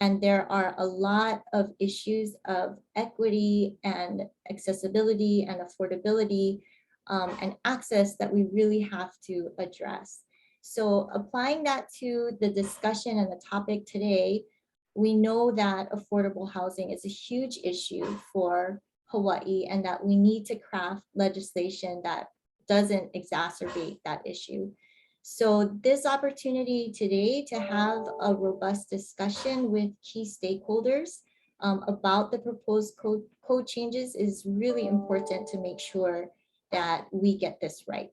And there are a lot of issues of equity and accessibility and affordability and access that we really have to address. So applying that to the discussion and the topic today, we know that affordable housing is a huge issue for Hawaii, and that we need to craft legislation that doesn't exacerbate that issue. So this opportunity today to have a robust discussion with key stakeholders about the proposed code changes is really important to make sure that we get this right.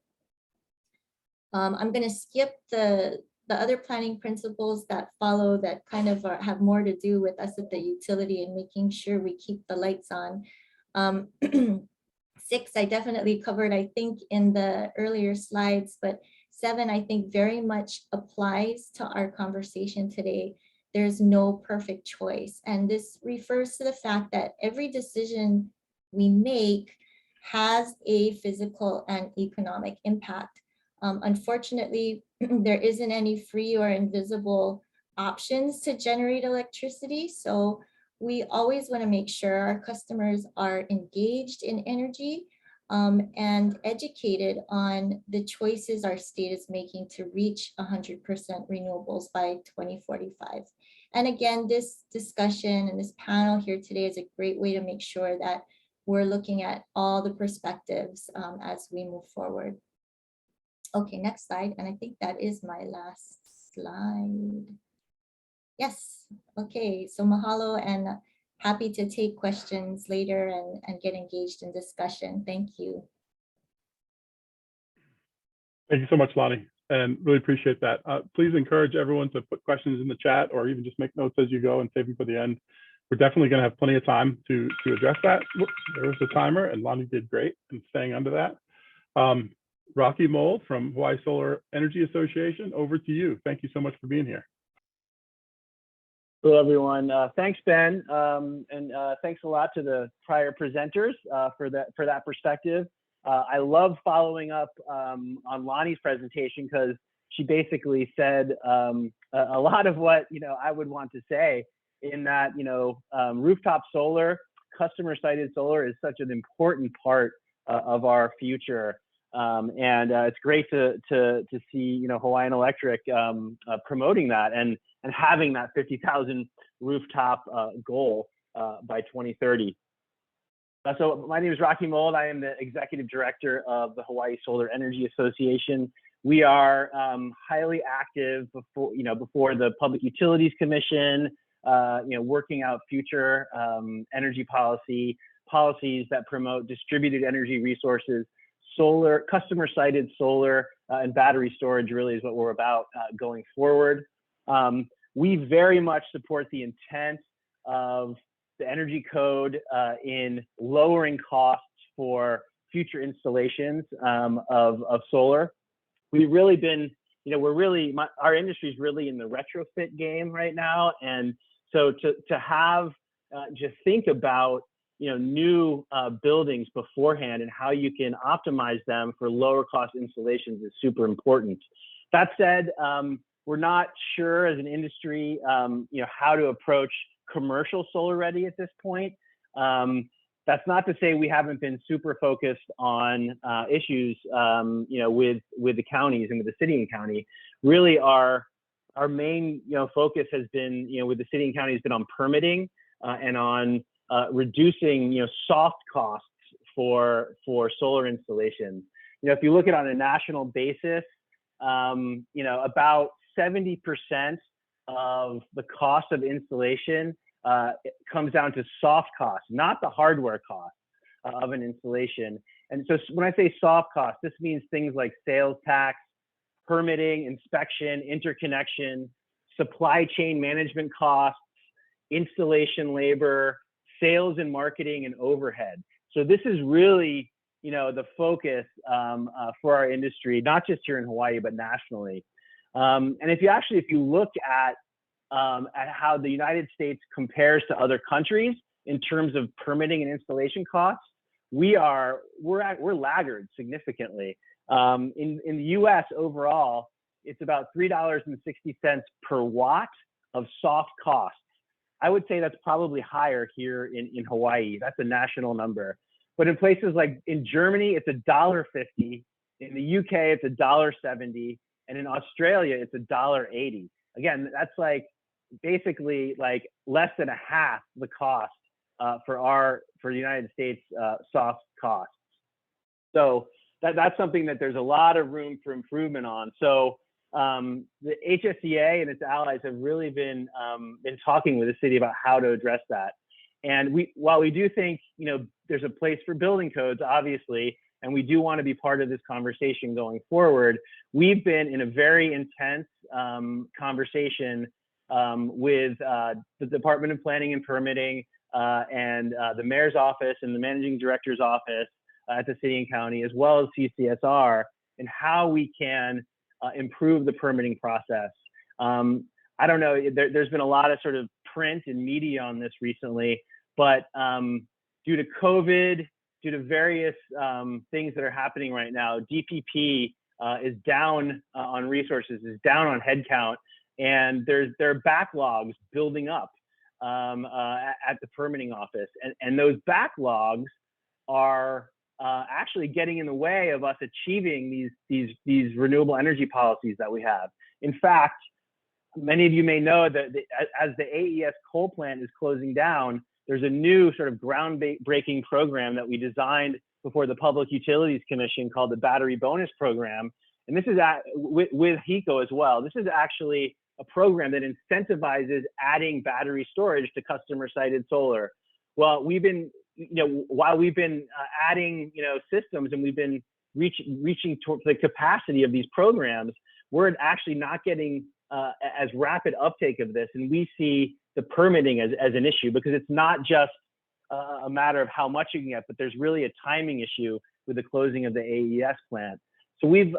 I'm going to skip the other planning principles that follow that kind of have more to do with us at the utility and making sure we keep the lights on. 6, I definitely covered, I think, in the earlier slides, but 7, I think very much applies to our conversation today. There's no perfect choice. And this refers to the fact that every decision we make has a physical and economic impact. Unfortunately, there isn't any free or invisible options to generate electricity. So we always want to make sure our customers are engaged in energy and educated on the choices our state is making to reach 100% renewables by 2045. And again, this discussion and this panel here today is a great way to make sure that we're looking at all the perspectives as we move forward. Okay, next slide. And I think that is my last slide. Yes, okay, so mahalo and happy to take questions later and get engaged in discussion. Thank you. Thank you so much, Lonnie, and really appreciate that. Please encourage everyone to put questions in the chat or even just make notes as you go and save them for the end. We're definitely going to have plenty of time to address that. Whoops, there was the timer, and Lonnie did great in staying under that. Rocky Mold from Hawaii Solar Energy Association, over to you. Thank you so much for being here. Hello, everyone. Thanks, Ben, and thanks a lot to the prior presenters for that perspective. I love following up on Lonnie's presentation because she basically said a lot of what I would want to say. In that rooftop solar, customer-sited solar is such an important part of our future, and it's great to see Hawaiian Electric promoting that and having that 50,000 rooftop goal by 2030. So my name is Rocky Mold. I am the executive director of the Hawaii Solar Energy Association. We are highly active before the Public Utilities Commission, working out future energy policies that promote distributed energy resources. Solar, customer-sited solar, and battery storage really is what we're about going forward. We very much support the intent of the Energy Code in lowering costs for future installations of solar. We've really been, our industry is really in the retrofit game right now, and so to have just think about new buildings beforehand and how you can optimize them for lower cost installations is super important. That said, we're not sure as an industry, how to approach commercial solar ready at this point. That's not to say we haven't been super focused on issues, with the counties and with the city and county. Really, our main, focus has been, with the city and county has been on permitting and on reducing, soft costs for solar installations. If you look at it on a national basis, about 70% of the cost of installation comes down to soft costs, not the hardware cost of an installation. And so when I say soft costs, this means things like sales tax, permitting, inspection, interconnection, supply chain management costs, installation labor, sales and marketing, and overhead. So this is really, the focus for our industry, not just here in Hawaii, but nationally. And if you look at how the United States compares to other countries in terms of permitting and installation costs, we're laggards significantly. In the U.S. overall, it's about $3.60 per watt of soft costs. I would say that's probably higher here in Hawaii. That's a national number. But in places like in Germany, it's $1.50. In the UK, it's $1.70. And in Australia, it's $1.80. Again, that's basically less than a half the cost for the United States soft costs. So that's something that there's a lot of room for improvement on. So the HSEA and its allies have really been talking with the city about how to address that. And while we do think there's a place for building codes, obviously, and we do want to be part of this conversation going forward, we've been in a very intense conversation with the Department of Planning and Permitting and the mayor's office and the managing director's office at the city and county, as well as CCSR, and how we can improve the permitting process. I don't know, there's been a lot of sort of print and media on this recently, but due to COVID, due to various things that are happening right now, DPP is down on resources, is down on headcount, and there are backlogs building up at the permitting office. And those backlogs are actually getting in the way of us achieving these renewable energy policies that we have. In fact, many of you may know that as the AES coal plant is closing down, there's a new sort of groundbreaking program that we designed before the Public Utilities Commission called the Battery Bonus Program. And this is with HECO as well. This is actually a program that incentivizes adding battery storage to customer-sited solar. Well, we've been, while we've been adding, systems, and we've been reaching towards the capacity of these programs, we're actually not getting as rapid uptake of this. And we see the permitting as an issue, because it's not just a matter of how much you can get, but there's really a timing issue with the closing of the AES plant. So we've,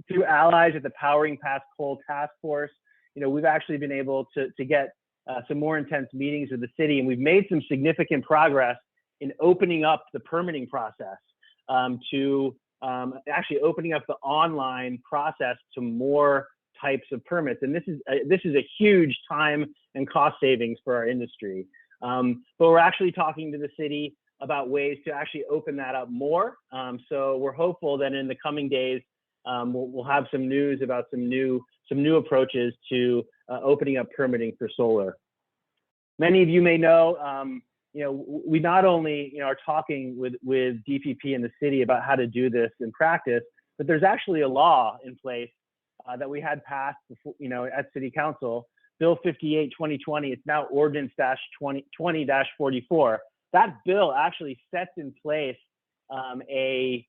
through allies at the Powering Past Coal Task Force, we've actually been able to get some more intense meetings with the city, and we've made some significant progress in opening up the permitting process to actually opening up the online process to more types of permits. And this is a huge time and cost savings for our industry. But we're actually talking to the city about ways to actually open that up more. So we're hopeful that in the coming days, we'll have some news about some new approaches to opening up permitting for solar. Many of you may know, we not only are talking with DPP and the city about how to do this in practice, but there's actually a law in place that we had passed, at City Council, Bill 58/2020. It's now Ordinance-20-44. That bill actually sets in place a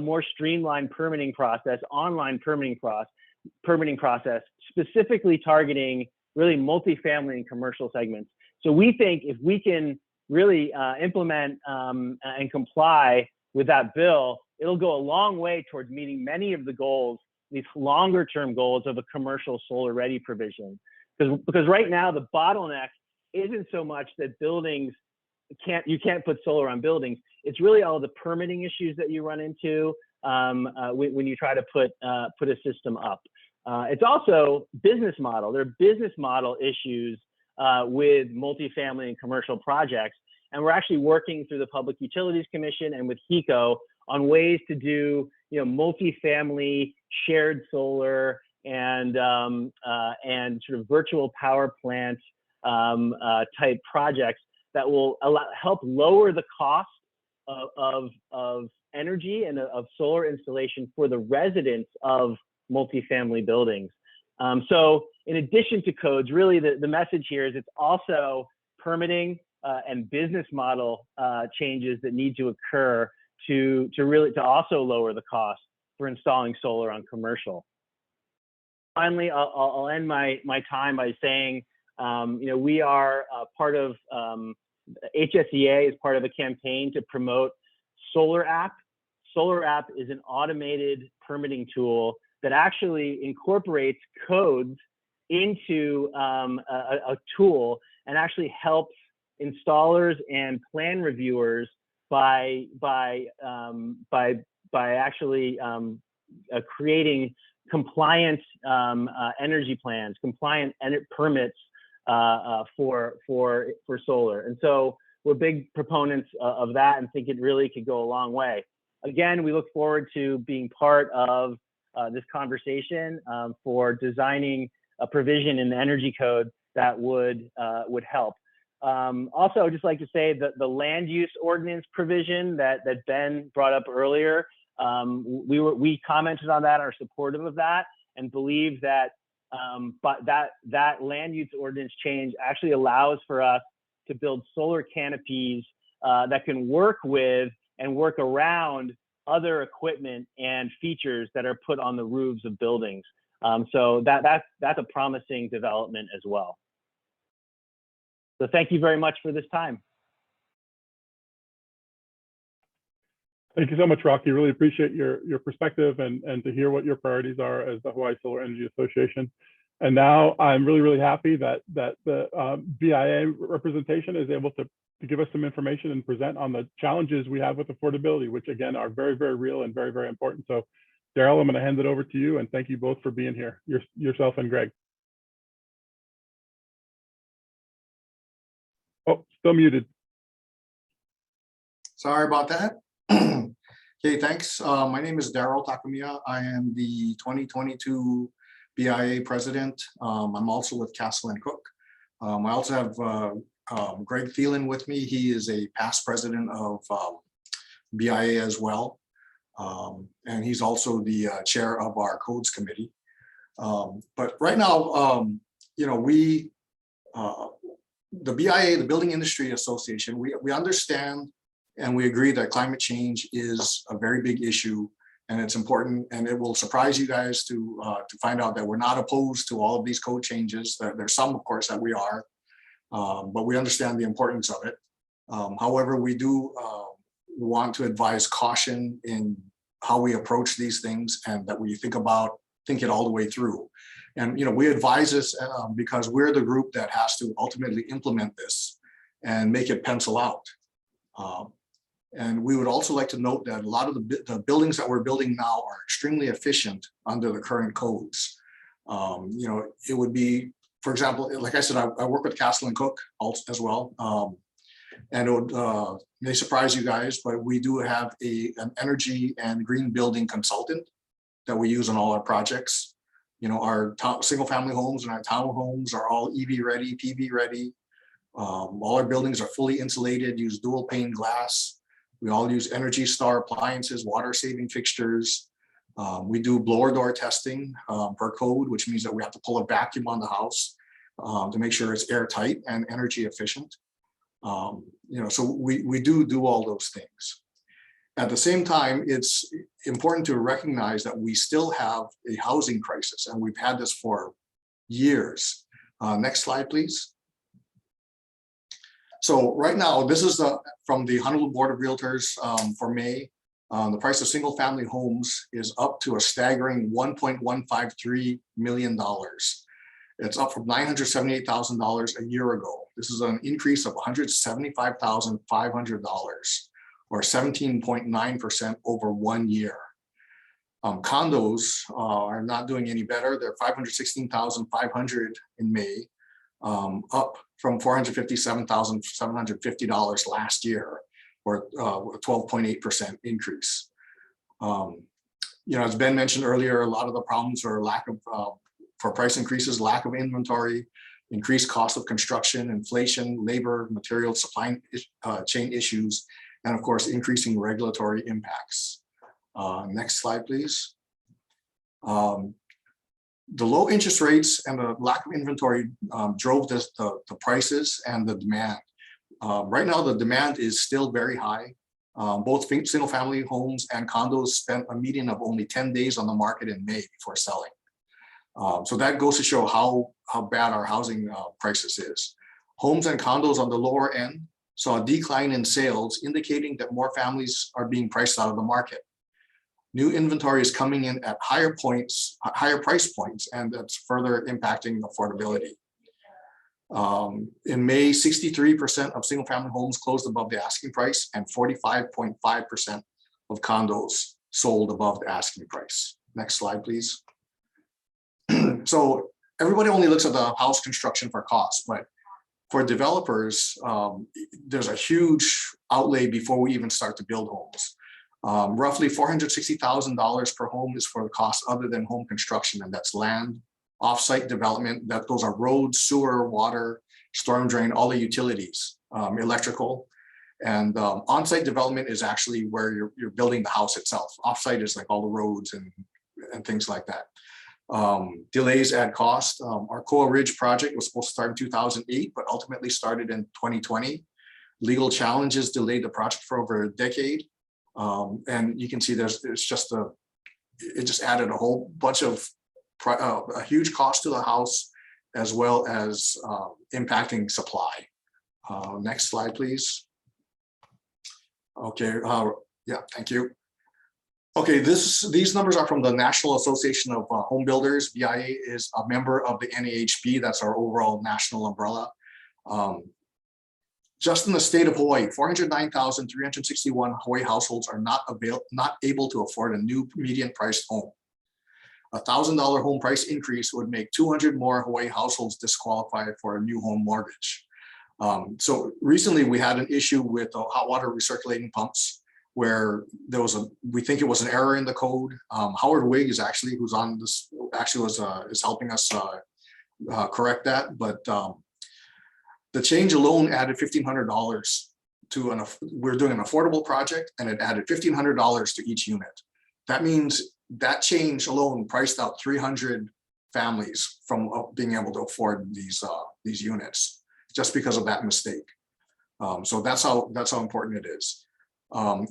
more streamlined permitting process, online permitting process, specifically targeting really multifamily and commercial segments. So we think if we can really implement and comply with that bill, it'll go a long way towards meeting many of the goals, these longer term goals of a commercial solar ready provision. Because right now the bottleneck isn't so much that buildings you can't put solar on buildings. It's really all the permitting issues that you run into when you try to put a system up. It's also business model. There are business model issues with multifamily and commercial projects. And we're actually working through the Public Utilities Commission and with HECO on ways to do multifamily shared solar and sort of virtual power plant type projects that will help lower the cost of energy and of solar installation for the residents of multifamily buildings. So in addition to codes, really the message here is it's also permitting and business model changes that need to occur to also lower the cost for installing solar on commercial. Finally, I'll end my time by saying, we are part of HSEA is part of a campaign to promote Solar App. Solar App is an automated permitting tool that actually incorporates codes into a tool and actually helps installers and plan reviewers by actually creating compliant energy plans, compliant permits for solar. And so we're big proponents of that and think it really could go a long way. Again, we look forward to being part of this conversation for designing a provision in the energy code that would help. Also, I'd just like to say that the land use ordinance provision that Ben brought up earlier, we commented on that, are supportive of that, and believe that that land use ordinance change actually allows for us to build solar canopies that can work with and work around other equipment and features that are put on the roofs of buildings. So that's a promising development as well. So thank you very much for this time. Thank you so much, Rocky. Really appreciate your perspective and to hear what your priorities are as the Hawaii Solar Energy Association. And now I'm really happy that the BIA representation is able to give us some information and present on the challenges we have with affordability, which again are very real and very important. So Daryl, I'm going to hand it over to you, and thank you both for being here, yourself and Greg. Oh, still muted. Sorry about that. Okay, thanks. My name is Daryl Takamiya. I am the 2022 BIA president. I'm also with Castle and Cook. I also have Greg Thielen with me. He is a past president of BIA as well. And he's also the chair of our codes committee. But right now, you know, the BIA, the Building Industry Association, we understand and we agree that climate change is a very big issue and it's important, and it will surprise you guys to find out that we're not opposed to all of these code changes. There's some, of course, that we are, but we understand the importance of it. However, we do want to advise caution in how we approach these things, and that we think it all the way through. And you know, we advise this because we're the group that has to ultimately implement this and make it pencil out. And we would also like to note that a lot of the buildings that we're building now are extremely efficient under the current codes. You know, it would be, for example, like I said, I work with Castle and Cook as well. And it would, may surprise you guys, but we do have an energy and green building consultant that we use on all our projects. You know, our single family homes and our townhomes are all EV ready, PV ready. All our buildings are fully insulated, use dual pane glass. We all use Energy Star appliances, water saving fixtures. We do blower door testing per code, which means that we have to pull a vacuum on the house to make sure it's airtight and energy efficient. You know, so we do all those things. At the same time, it's important to recognize that we still have a housing crisis, and we've had this for years. Next slide, please. So right now, this is from the Honolulu Board of Realtors for May. The price of single family homes is up to a staggering $1.153 million. It's up from $978,000 a year ago. This is an increase of $175,500, or 17.9% over 1 year. Condos are not doing any better. They're $516,500 in May, up from $457,750 last year, or a 12.8% increase. You know, as Ben mentioned earlier, a lot of the problems are for price increases, lack of inventory, increased cost of construction, inflation, labor, material supply chain issues, and of course, increasing regulatory impacts. Next slide, please. The low interest rates and the lack of inventory drove the prices and the demand. Right now, the demand is still very high. Both single family homes and condos spent a median of only 10 days on the market in May before selling. So that goes to show how bad our housing crisis is. Homes and condos on the lower end saw a decline in sales, indicating that more families are being priced out of the market. New inventory is coming in at higher price points, and that's further impacting affordability. In May, 63% of single family homes closed above the asking price, and 45.5% of condos sold above the asking price. Next slide, please. So everybody only looks at the house construction for cost, but for developers, there's a huge outlay before we even start to build homes. Roughly $460,000 per home is for the cost other than home construction, and that's land, off-site development. Those are roads, sewer, water, storm drain, all the utilities, electrical, and on-site development is actually where you're building the house itself. Off-site is like all the roads and things like that. Delays add cost. Our Koa Ridge project was supposed to start in 2008, but ultimately started in 2020. Legal challenges delayed the project for over a decade. And you can see it just added a whole bunch of a huge cost to the house, as well as impacting supply. Next slide, please. Okay, Yeah, thank you. Okay, these numbers are from the National Association of Home Builders. BIA is a member of the NAHB. That's our overall national umbrella. Just in the state of Hawaii, 409,361 Hawaii households are not able to afford a new median priced home. A $1,000 home price increase would make 200 more Hawaii households disqualify for a new home mortgage. So recently we had an issue with hot water recirculating pumps where there was we think it was an error in the code. Howard Wigg is actually, who's on this, is helping us correct that. But the change alone added $1,500 to we're doing an affordable project, and it added $1,500 to each unit. That means that change alone priced out 300 families from being able to afford these units just because of that mistake. So that's how important it is.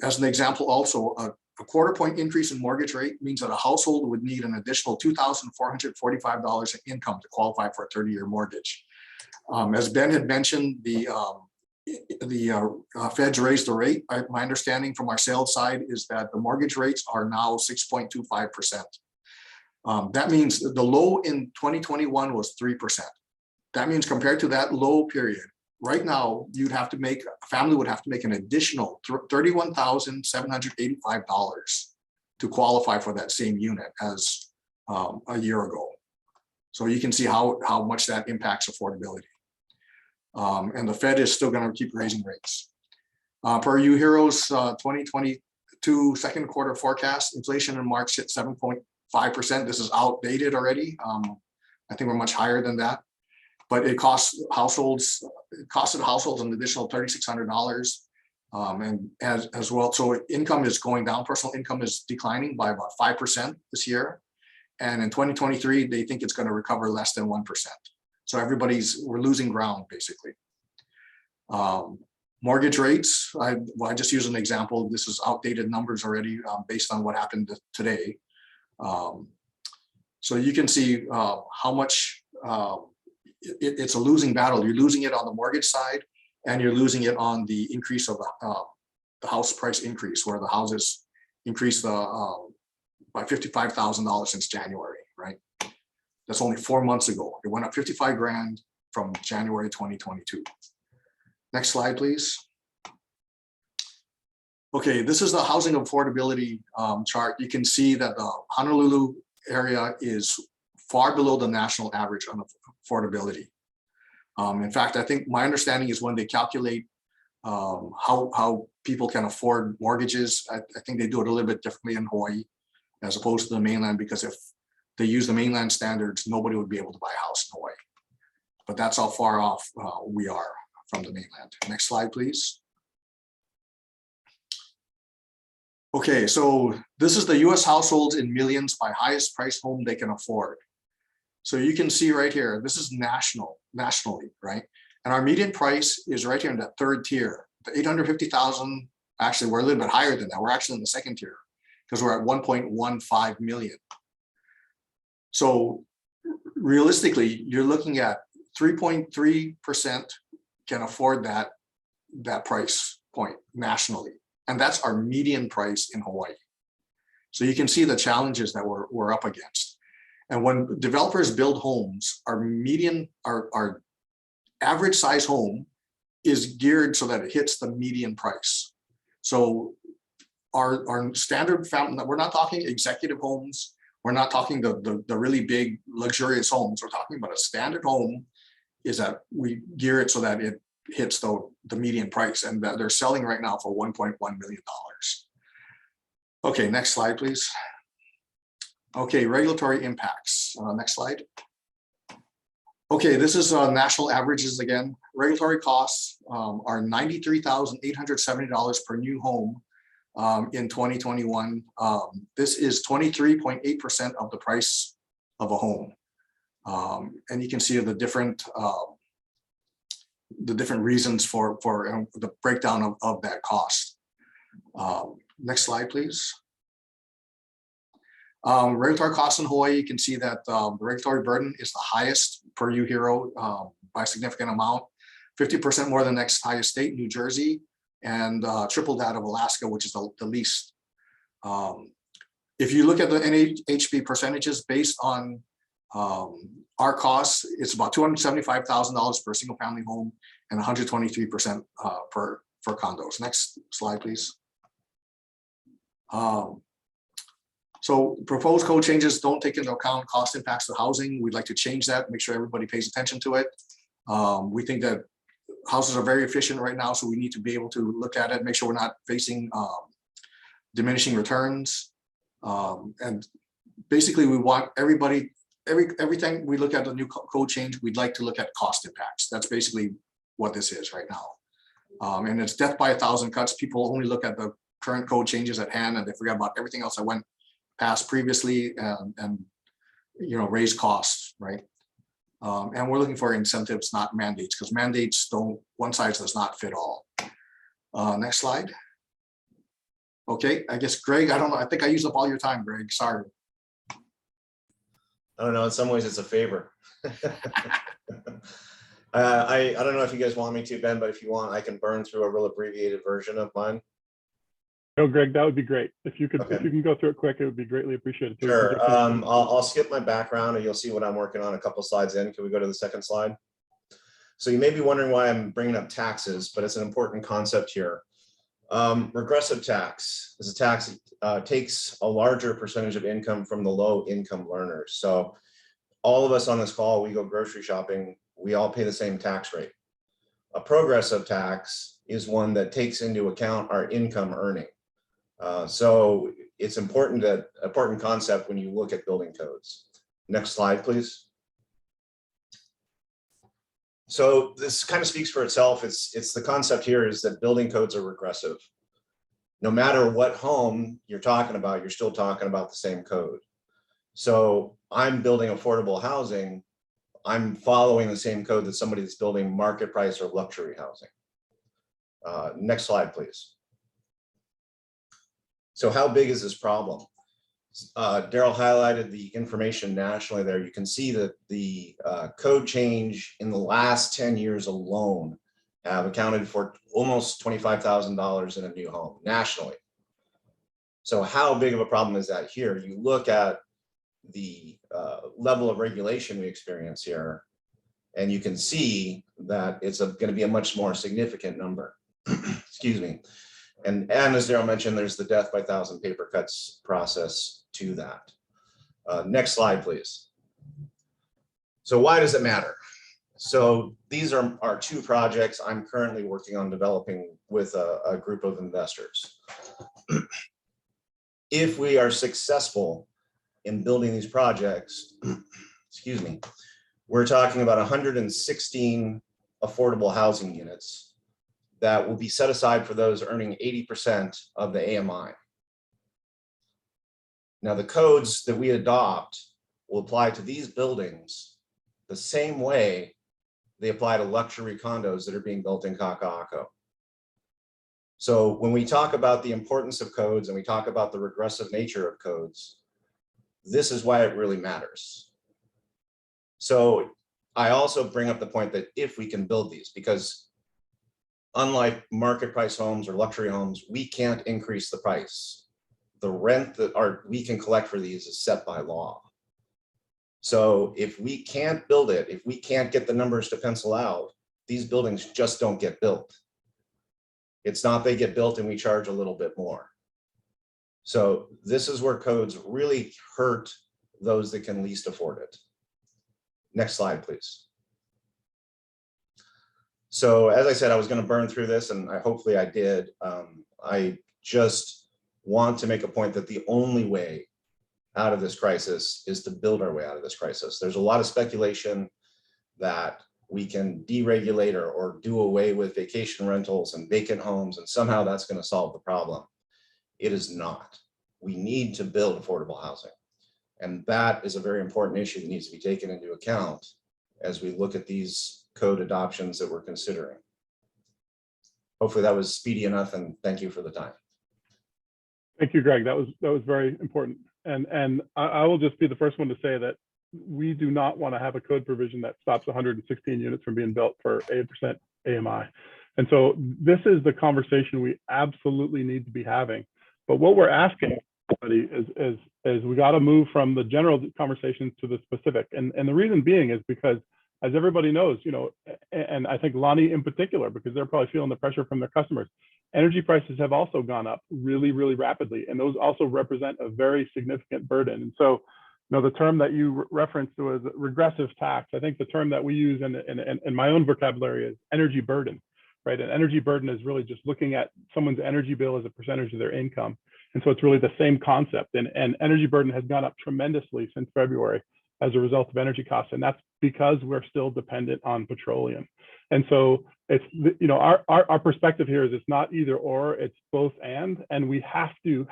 As an example, also a quarter-point increase in mortgage rate means that a household would need an additional $2,445 in income to qualify for a 30-year mortgage. As Ben had mentioned, the feds raised the rate. My understanding from our sales side is that the mortgage rates are now 6.25%. That means the low in 2021 was 3%. That means compared to that low period, right now a family would have to make an additional $31,785 to qualify for that same unit as a year ago. So you can see how much that impacts affordability. And the Fed is still going to keep raising rates. Per UHERO's 2022 second quarter forecast, inflation in March hit 7.5%. This is outdated already. I think we're much higher than that. But it costed households an additional $3,600, and as well. So income is going down. Personal income is declining by about 5% this year, and in 2023 they think it's going to recover less than 1%. So we're losing ground basically. Mortgage rates. I just use an example. This is outdated numbers already based on what happened today. So you can see how much. It's a losing battle. You're losing it on the mortgage side, and you're losing it on the increase of the house price increase, where the houses increased by $55,000 since January, right? That's only 4 months ago. It went up 55 grand from January 2022. Next slide, please. Okay, this is the housing affordability chart. You can see that the Honolulu area is far below the national average on affordability. In fact, I think my understanding is when they calculate how people can afford mortgages, I think they do it a little bit differently in Hawaii as opposed to the mainland, because if they use the mainland standards, nobody would be able to buy a house in Hawaii. But that's how far off we are from the mainland. Next slide, please. Okay, so this is the US households in millions by highest price home they can afford. So you can see right here, this is nationally, right? And our median price is right here in that third tier, the 850,000. Actually, we're a little bit higher than that. We're actually in the second tier because we're at 1.15 million. So realistically, you're looking at 3.3% can afford that price point nationally. And that's our median price in Hawaii. So you can see the challenges that we're up against. And when developers build homes, our average size home is geared so that it hits the median price. So our standard family, we're not talking executive homes. We're not talking the really big luxurious homes. We're talking about a standard home is that we gear it so that it hits the median price, and that they're selling right now for $1.1 million. Okay, next slide, please. Okay, regulatory impacts. Next slide. Okay, this is national averages again. Regulatory costs are $93,870 per new home in 2021. This is 23.8% of the price of a home. And you can see the different reasons for the breakdown of that cost. Next slide, please. Regulatory costs in Hawaii, you can see that the regulatory burden is the highest per UHERO by a significant amount, 50% more than the next highest state, New Jersey. and triple that of Alaska, which is the least. If you look at the NHB percentages based on our costs, it's about $275,000 per single family home and 123% for condos. Next slide, please. So proposed code changes don't take into account cost impacts to housing. We'd like to change that, make sure everybody pays attention to it. We think that houses are very efficient right now, so we need to be able to look at it, make sure we're not facing diminishing returns. And basically we want everybody, everything we look at the new code change, we'd like to look at cost impacts. That's basically what this is right now. And it's death by 1,000 cuts. People only look at the current code changes at hand and they forget about everything else that went past previously and raise costs, right? And we're looking for incentives, not mandates, because mandates don't, one size does not fit all. Next slide. Okay, I guess Greg, I don't know, I think I used up all your time, Greg, sorry. I don't know, in some ways it's a favor. I don't know if you guys want me to, Ben, but if you want, I can burn through a real abbreviated version of mine. No, Greg, that would be great. If you could, Okay. if you can go through it quick, it would be greatly appreciated too. Sure. I'll skip my background and you'll see what I'm working on a couple slides in. Can we go to the second slide? So you may be wondering why I'm bringing up taxes, but it's an important concept here. Regressive tax is a tax takes a larger percentage of income from the low income learners. So all of us on this call, we go grocery shopping, we all pay the same tax rate. A progressive tax is one that takes into account our income earning. So it's important concept when you look at building codes. Next slide, please. So this kind of speaks for itself. It's the concept here is that building codes are regressive. No matter what home you're talking about, you're still talking about the same code. So I'm building affordable housing. I'm following the same code that somebody that's building market price or luxury housing. Next slide, please. So how big is this problem? Daryl highlighted the information nationally there. You can see that the code change in the last 10 years alone have accounted for almost $25,000 in a new home nationally. So how big of a problem is that here? You look at the level of regulation we experience here, and you can see that it's going to be a much more significant number. Excuse me. And as Daryl mentioned, there's the death by 1,000 paper cuts process to that. Next slide, please. So why does it matter? So these are our two projects I'm currently working on developing with a group of investors. If we are successful in building these projects, excuse me, we're talking about 116 affordable housing units that will be set aside for those earning 80% of the AMI. Now, the codes that we adopt will apply to these buildings the same way they apply to luxury condos that are being built in Kaka'ako. So when we talk about the importance of codes and we talk about the regressive nature of codes, this is why it really matters. So I also bring up the point that if we can build these, because unlike market price homes or luxury homes, we can't increase the price. The rent that we can collect for these is set by law. So if we can't build it, if we can't get the numbers to pencil out, these buildings just don't get built. It's not they get built and we charge a little bit more. So this is where codes really hurt those that can least afford it. Next slide, please. So as I said, I was going to burn through this, and hopefully I did. I just want to make a point that the only way out of this crisis is to build our way out of this crisis. There's a lot of speculation that we can deregulate or do away with vacation rentals and vacant homes, and somehow that's going to solve the problem. It is not. We need to build affordable housing. And that is a very important issue that needs to be taken into account as we look at these code adoptions that we're considering. Hopefully that was speedy enough, and thank you for the time. Thank you, Greg. That was very important. And I will just be the first one to say that we do not want to have a code provision that stops 116 units from being built for 8% AMI. And so this is the conversation we absolutely need to be having. But what we're asking everybody is we got to move from the general conversations to the specific. And the reason being is because, as everybody knows, you know, and I think Lonnie in particular, because they're probably feeling the pressure from their customers, energy prices have also gone up really, really rapidly. And those also represent a very significant burden. And so, you know, the term that you referenced was regressive tax. I think the term that we use in my own vocabulary is energy burden, right? An energy burden is really just looking at someone's energy bill as a percentage of their income. And so it's really the same concept. And energy burden has gone up tremendously since February as a result of energy costs. And that's because we're still dependent on petroleum. And so it's, you know, our perspective here is it's not either or, it's both and we have to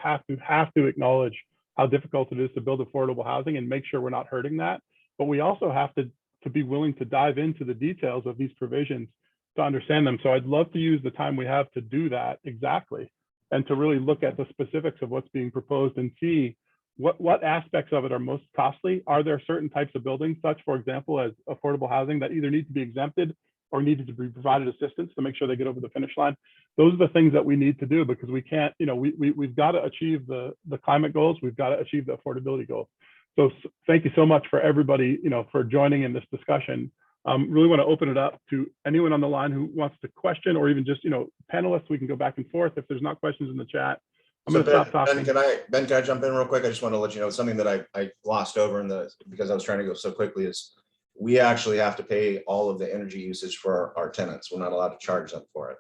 acknowledge how difficult it is to build affordable housing and make sure we're not hurting that. But we also have to be willing to dive into the details of these provisions to understand them. So I'd love to use the time we have to do that exactly, and to really look at the specifics of what's being proposed and see what aspects of it are most costly. Are there certain types of buildings, such, for example, as affordable housing, that either need to be exempted or needed to be provided assistance to make sure they get over the finish line? Those are the things that we need to do, because we can't, you know, we've got to achieve the climate goals. We've got to achieve the affordability goals. So thank you so much for everybody, you know, for joining in this discussion. Really want to open it up to anyone on the line who wants to question, or even just, you know, panelists. We can go back and forth if there's not questions in the chat. I'm going to stop talking. Ben, can I jump in real quick? I just want to let you know something that I glossed over because I was trying to go so quickly is we actually have to pay all of the energy usage for our tenants. We're not allowed to charge them for it.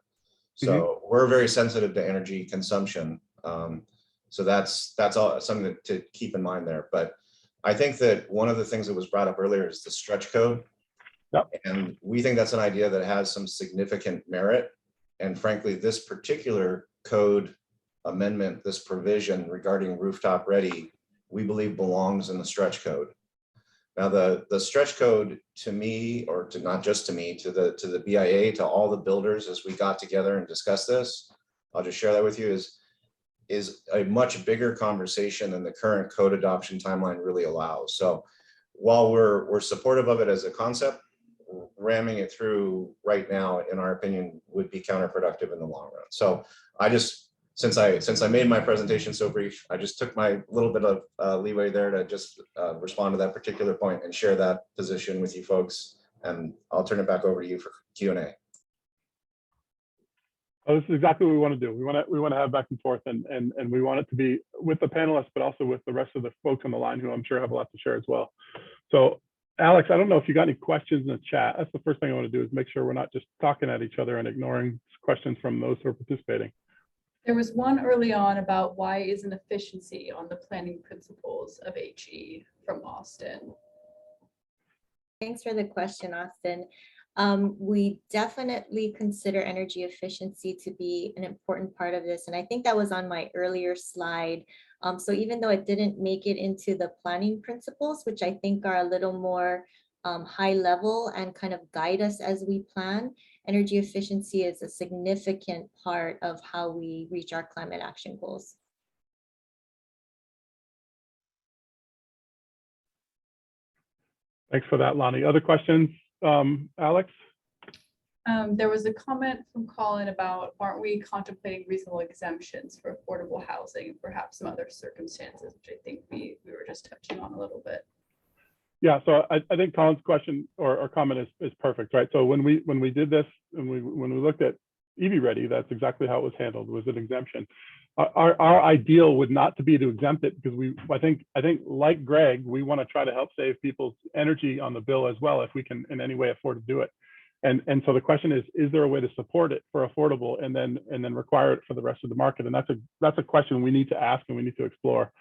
So we're very sensitive to energy consumption. So that's all something to keep in mind there. But I think that one of the things that was brought up earlier is the stretch code. Yep. And we think that's an idea that has some significant merit. And frankly, this particular code amendment, this provision regarding rooftop ready, we believe belongs in the stretch code. Now, the stretch code, to me, or to not just to me, to the BIA, to all the builders, as we got together and discussed this, I'll just share that with you, is a much bigger conversation than the current code adoption timeline really allows. So while we're supportive of it as a concept, ramming it through right now, in our opinion, would be counterproductive in the long run. So I just, since I made my presentation so brief, I just took my little bit of leeway there to just respond to that particular point and share that position with you folks. And I'll turn it back over to you for Q&A. Oh, this is exactly what we want to do. We want to have back and forth, and we want it to be with the panelists, but also with the rest of the folks on the line who I'm sure have a lot to share as well. So Alex, I don't know if you got any questions in the chat. That's the first thing I want to do, is make sure we're not just talking at each other and ignoring questions from those who are participating. There was one early on about why isn't efficiency on the planning principles of HE from Austin. Thanks for the question, Austin. We definitely consider energy efficiency to be an important part of this. And I think that was on my earlier slide. So even though it didn't make it into the planning principles, which I think are a little more high level and kind of guide us as we plan, energy efficiency is a significant part of how we reach our climate action goals. Thanks for that, Lonnie. Other questions, Alex? There was a comment from Colin about, aren't we contemplating reasonable exemptions for affordable housing, perhaps some other circumstances, which I think we were just touching on a little bit. Yeah, so I think Colin's question or comment is perfect, right? So when we did this, and when we looked at EV Ready, that's exactly how it was handled, was an exemption. Our ideal would not to be to exempt it, because I think like Greg, we want to try to help save people's energy on the bill as well, if we can in any way afford to do it. And so the question is there a way to support it for affordable and then require it for the rest of the market? And that's a question we need to ask and we need to explore.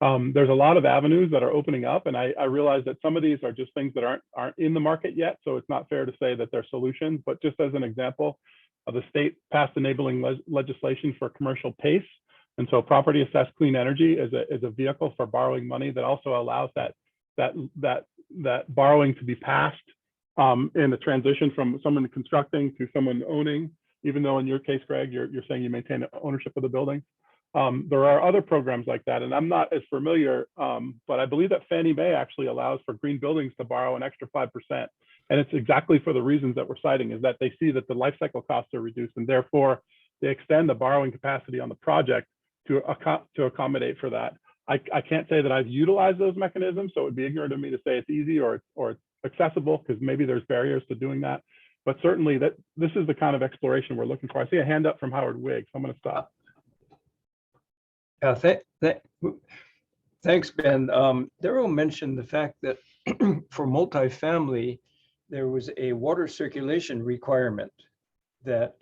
There's a lot of avenues that are opening up, and I realize that some of these are just things that aren't in the market yet, so it's not fair to say that they're solutions. But just as an example, the state passed enabling legislation for commercial PACE, and so property assessed clean energy is a vehicle for borrowing money that also allows that borrowing to be passed in the transition from someone constructing to someone owning. Even though in your case, Greg, you're saying you maintain ownership of the building. There are other programs like that, and I'm not as familiar, but I believe that Fannie Mae actually allows for green buildings to borrow an extra 5%. And it's exactly for the reasons that we're citing, is that they see that the life cycle costs are reduced, and therefore they extend the borrowing capacity on the project to accommodate for that. I can't say that I've utilized those mechanisms, so it would be ignorant of me to say it's easy or it's accessible, because maybe there's barriers to doing that. But certainly that this is the kind of exploration we're looking for. I see a hand up from Howard Wigg, so I'm going to stop. Thanks, Ben. Daryl mentioned the fact that for multifamily, there was a water circulation requirement that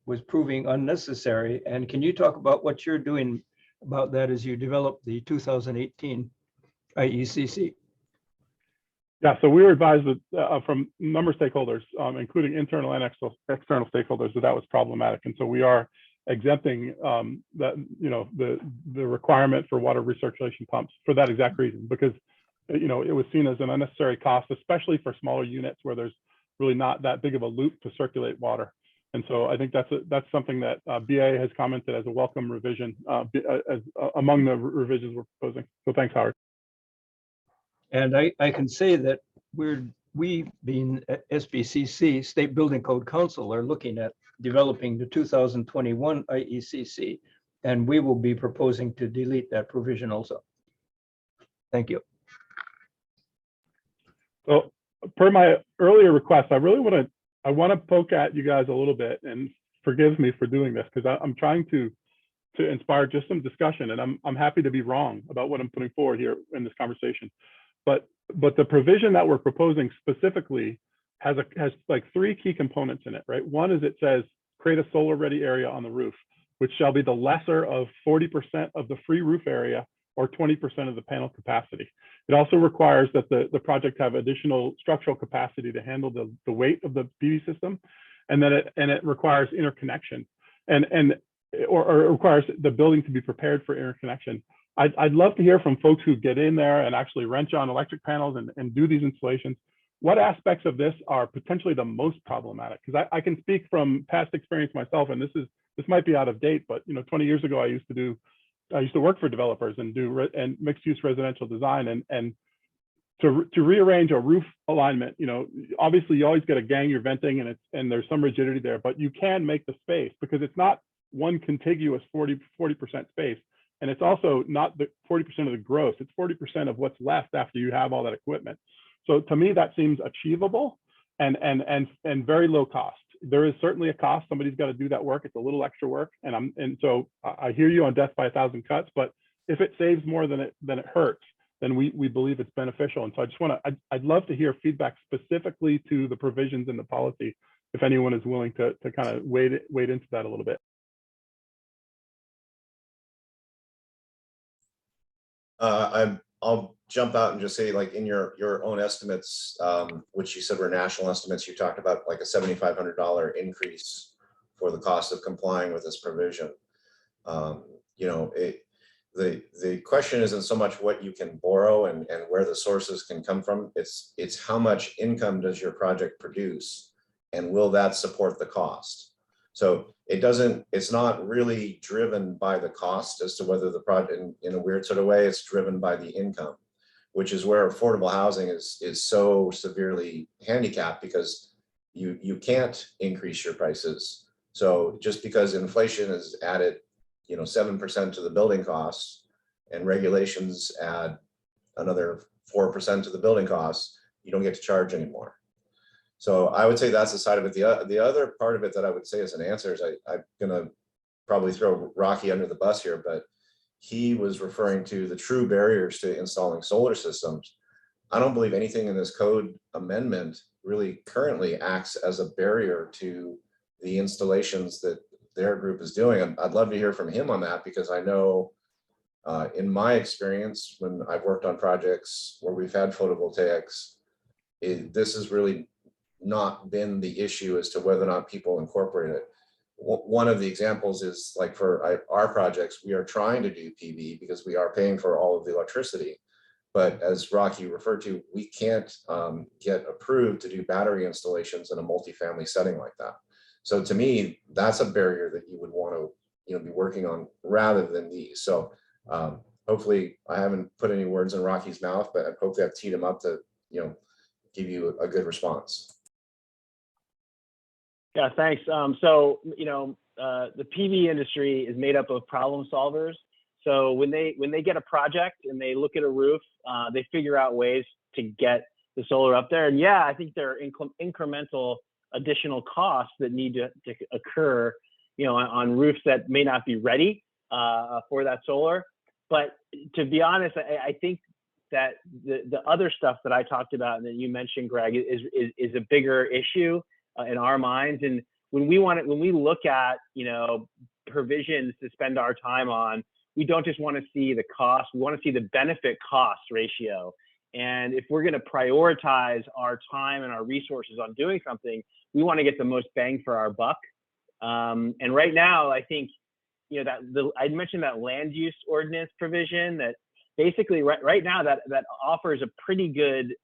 was proving unnecessary. And can you talk about what you're doing about that as you develop the 2018 IECC? Yeah, so we were advised that, from a number of stakeholders, including internal and external stakeholders, that was problematic. And so we are exempting the requirement for water recirculation pumps for that exact reason, because it was seen as an unnecessary cost, especially for smaller units where there's really not that big of a loop to circulate water. And so I think that's something that BA has commented as a welcome revision as among the revisions we're proposing. So thanks, Howard. And I can say that we being SBCC, State Building Code Council, are looking at developing the 2021 IECC, and we will be proposing to delete that provision also. Thank you. So per my earlier request, I want to poke at you guys a little bit, and forgive me for doing this, because I'm trying to inspire just some discussion, and I'm happy to be wrong about what I'm putting forward here in this conversation. But the provision that we're proposing specifically has like 3 key components in it, right? One is it says create a solar ready area on the roof, which shall be the lesser of 40% of the free roof area or 20% of the panel capacity. It also requires that the project have additional structural capacity to handle the weight of the PV system, and then it requires interconnection, or requires the building to be prepared for interconnection. I'd love to hear from folks who get in there and actually wrench on electric panels and do these installations. What aspects of this are potentially the most problematic? Because I can speak from past experience myself, and this might be out of date, but 20 years ago I used to work for developers and do mixed use residential design, and to rearrange a roof alignment, obviously you always got to gang your venting, and there's some rigidity there, but you can make the space, because it's not one contiguous 40% space. And it's also not the 40% of the gross, it's 40% of what's left after you have all that equipment. So to me, that seems achievable and very low cost. There is certainly a cost. Somebody's got to do that work. It's a little extra work. And so I hear you on death by 1,000 cuts, but if it saves more than it hurts, then we believe it's beneficial. And so I'd love to hear feedback specifically to the provisions in the policy, if anyone is willing to kind of wade into that a little bit. I'll jump out and just say, like, in your own estimates, which you said were national estimates, you talked about like a $7,500 increase for the cost of complying with this provision. The question isn't so much what you can borrow and where the sources can come from. It's how much income does your project produce, and will that support the cost? So it's not really driven by the cost as to whether the project, in a weird sort of way, it's driven by the income, which is where affordable housing is so severely handicapped, because you can't increase your prices. So just because inflation has added 7% to the building costs, and regulations add another 4% to the building costs, you don't get to charge anymore. So I would say that's the side of it. The other part of it that I would say as an answer is I'm gonna probably throw Rocky under the bus here, but he was referring to the true barriers to installing solar systems. I don't believe anything in this code amendment really currently acts as a barrier to the installations that their group is doing. I'd love to hear from him on that, because I know in my experience, when I've worked on projects where we've had photovoltaics, this has really not been the issue as to whether or not people incorporate it. One of the examples is, like, for our projects, we are trying to do PV because we are paying for all of the electricity. But as Rocky referred to, we can't get approved to do battery installations in a multifamily setting like that. So to me, that's a barrier that you would want to be working on rather than these. So hopefully I haven't put any words in Rocky's mouth, but hopefully I've teed him up to give you a good response. Yeah, thanks. So, the PV industry is made up of problem solvers. So when they get a project and they look at a roof, they figure out ways to get the solar up there. And yeah, I think there are incremental additional costs that need to occur, on roofs that may not be ready for that solar. But to be honest, I think that the other stuff that I talked about and that you mentioned, Greg, is a bigger issue in our minds. And when we look at, provisions to spend our time on, we don't just want to see the cost, we want to see the benefit cost ratio. And if we're going to prioritize our time and our resources on doing something, we want to get the most bang for our buck. And right now, I think, I mentioned that land use ordinance provision that basically right now that offers a pretty good,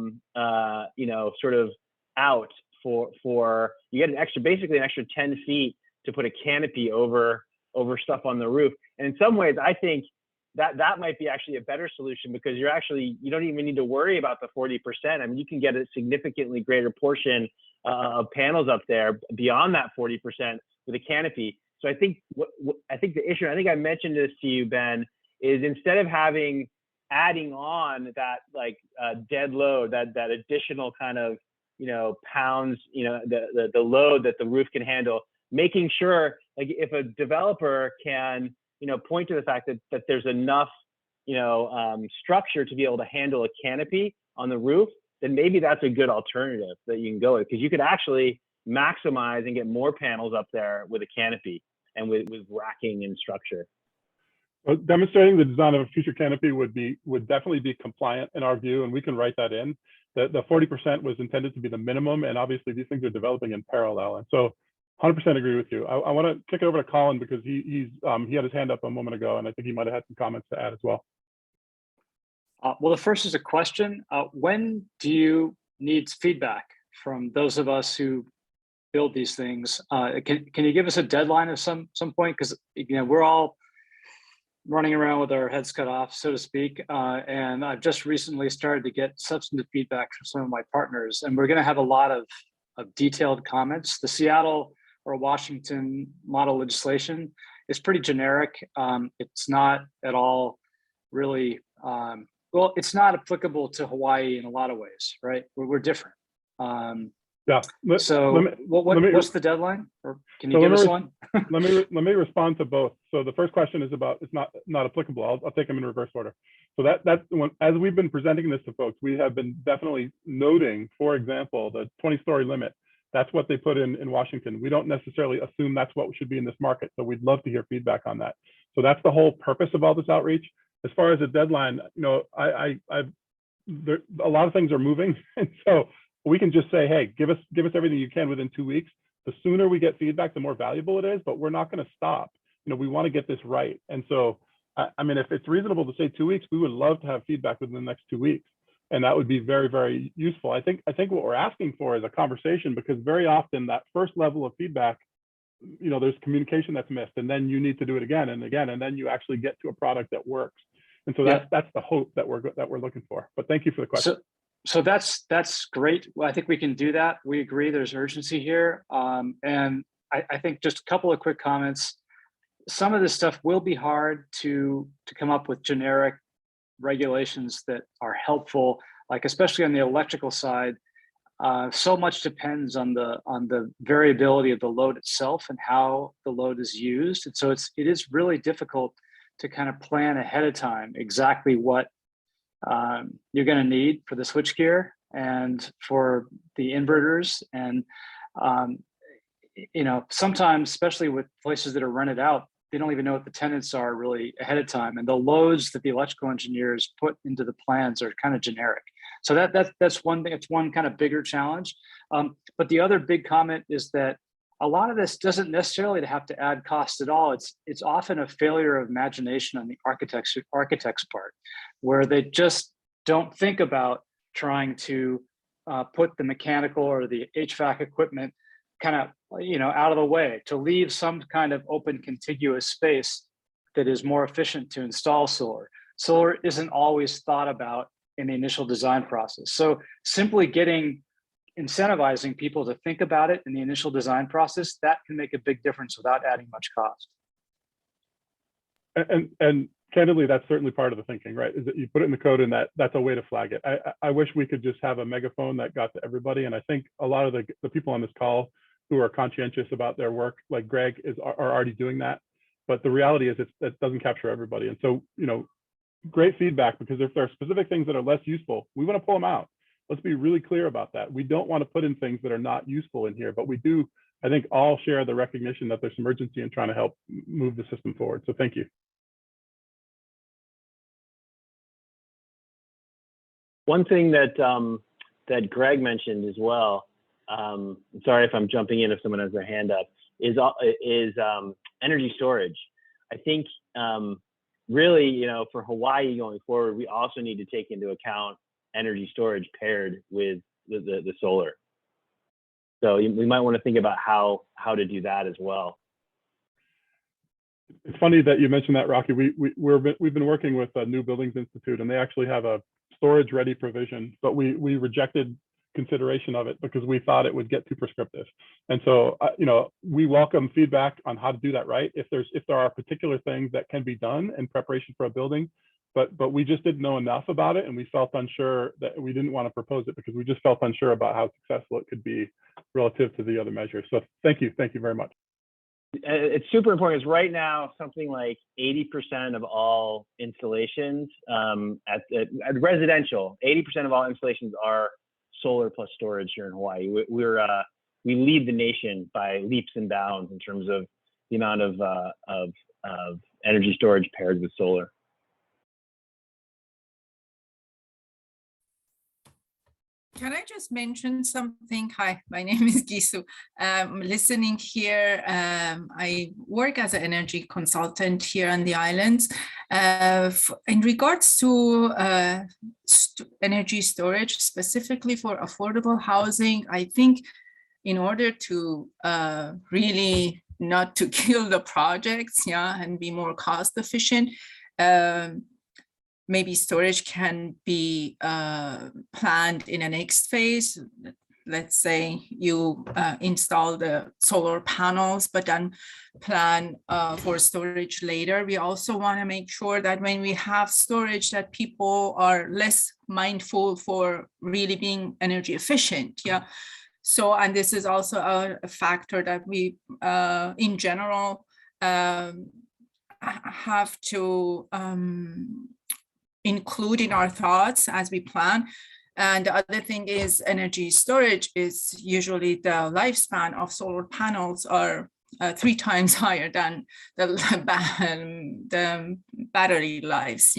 sort of out for you get basically an extra 10 feet to put a canopy over stuff on the roof. And in some ways, I think that might be actually a better solution, because you don't even need to worry about the 40%. I mean, you can get a significantly greater portion of panels up there beyond that 40% with a canopy. So I think I think the issue, I think I mentioned this to you, Ben, is instead of adding on that dead load, that additional kind of, pounds, the load that the roof can handle, making sure if a developer can, point to the fact that there's enough, structure to be able to handle a canopy on the roof, then maybe that's a good alternative that you can go with, because you could actually maximize and get more panels up there with a canopy and with racking and structure. Well, demonstrating the design of a future canopy would definitely be compliant in our view, and we can write that in. The 40% was intended to be the minimum, and obviously these things are developing in parallel. And so 100% agree with you. I want to kick it over to Colin, because he had his hand up a moment ago, and I think he might have had some comments to add as well. Well, the first is a question. When do you need feedback from those of us who build these things? Can you give us a deadline at some point? Because we're all running around with our heads cut off, so to speak. And I've just recently started to get substantive feedback from some of my partners, and we're going to have a lot of detailed comments. The Seattle or Washington model legislation is pretty generic. It's not at all really, well, it's not applicable to Hawaii in a lot of ways, right? We're different. Yeah. So what's the deadline? Or can you give us one? let me respond to both. So the first question is about it's not applicable. I'll take them in reverse order. So that's as we've been presenting this to folks, we have been definitely noting, for example, the 20-story limit. That's what they put in Washington. We don't necessarily assume that's what should be in this market. So we'd love to hear feedback on that. So that's the whole purpose of all this outreach. As far as a deadline, a lot of things are moving, and so we can just say, hey, give us everything you can within 2 weeks. The sooner we get feedback, the more valuable it is, but we're not going to stop. We want to get this right. And so, I mean, if it's reasonable to say 2 weeks, we would love to have feedback within the next 2 weeks. And that would be very, very useful. I think what we're asking for is a conversation, because very often that first level of feedback, there's communication that's missed, and then you need to do it again and again, and then you actually get to a product that works. And so that's the hope that we're looking for. But thank you for the question. So that's great. Well, I think we can do that. We agree there's urgency here. And I think just a couple of quick comments. Some of this stuff will be hard to come up with generic regulations that are helpful, like especially on the electrical side. So much depends on the variability of the load itself and how the load is used. And so it is really difficult to kind of plan ahead of time exactly what you're going to need for the switchgear and for the inverters. And sometimes, especially with places that are rented out, they don't even know what the tenants are really ahead of time, and the loads that the electrical engineers put into the plans are kind of generic. So that's one thing. It's one kind of bigger challenge. But the other big comment is that a lot of this doesn't necessarily have to add cost at all. It's often a failure of imagination on the architect's part, where they just don't think about trying to put the mechanical or the HVAC equipment kind of out of the way, to leave some kind of open contiguous space that is more efficient to install solar. Solar isn't always thought about in the initial design process. So simply getting incentivizing people to think about it in the initial design process, that can make a big difference without adding much cost. And candidly, that's certainly part of the thinking, right? Is that you put it in the code, and that's a way to flag it. I wish we could just have a megaphone that got to everybody. And I think a lot of the people on this call who are conscientious about their work, like Greg, are already doing that. But the reality is it doesn't capture everybody. And so, great feedback, because if there are specific things that are less useful, we want to pull them out. Let's be really clear about that. We don't want to put in things that are not useful in here, but we do, I think, all share the recognition that there's some urgency in trying to help move the system forward. So thank you. One thing that that Greg mentioned as well, sorry if I'm jumping in if someone has their hand up, is energy storage. I think really, for Hawaii going forward, we also need to take into account energy storage paired with the solar. So we might want to think about how to do that as well. It's funny that you mentioned that, Rocky. We've been working with New Buildings Institute, and they actually have a storage ready provision, but we rejected consideration of it because we thought it would get too prescriptive. And so, we welcome feedback on how to do that right. If there are particular things that can be done in preparation for a building, but we just didn't know enough about it, and we felt unsure that we didn't want to propose it because we just felt unsure about how successful it could be relative to the other measures. So thank you very much. It's super important because right now something like 80% of all installations at residential, 80% of all installations are solar plus storage here in Hawaii. We lead the nation by leaps and bounds in terms of the amount of energy storage paired with solar. Can I just mention something? Hi, my name is Gisu. Listening here, I work as an energy consultant here on the islands. In regards to energy storage, specifically for affordable housing, I think in order to really not to kill the projects, and be more cost efficient, maybe storage can be planned in a next phase. Let's say you install the solar panels, but then plan for storage later. We also want to make sure that when we have storage, that people are less mindful for really being energy efficient. So, and this is also a factor that we, in general, have to include in our thoughts as we plan. And the other thing is energy storage is usually the lifespan of solar panels are 3 times higher than the battery lives.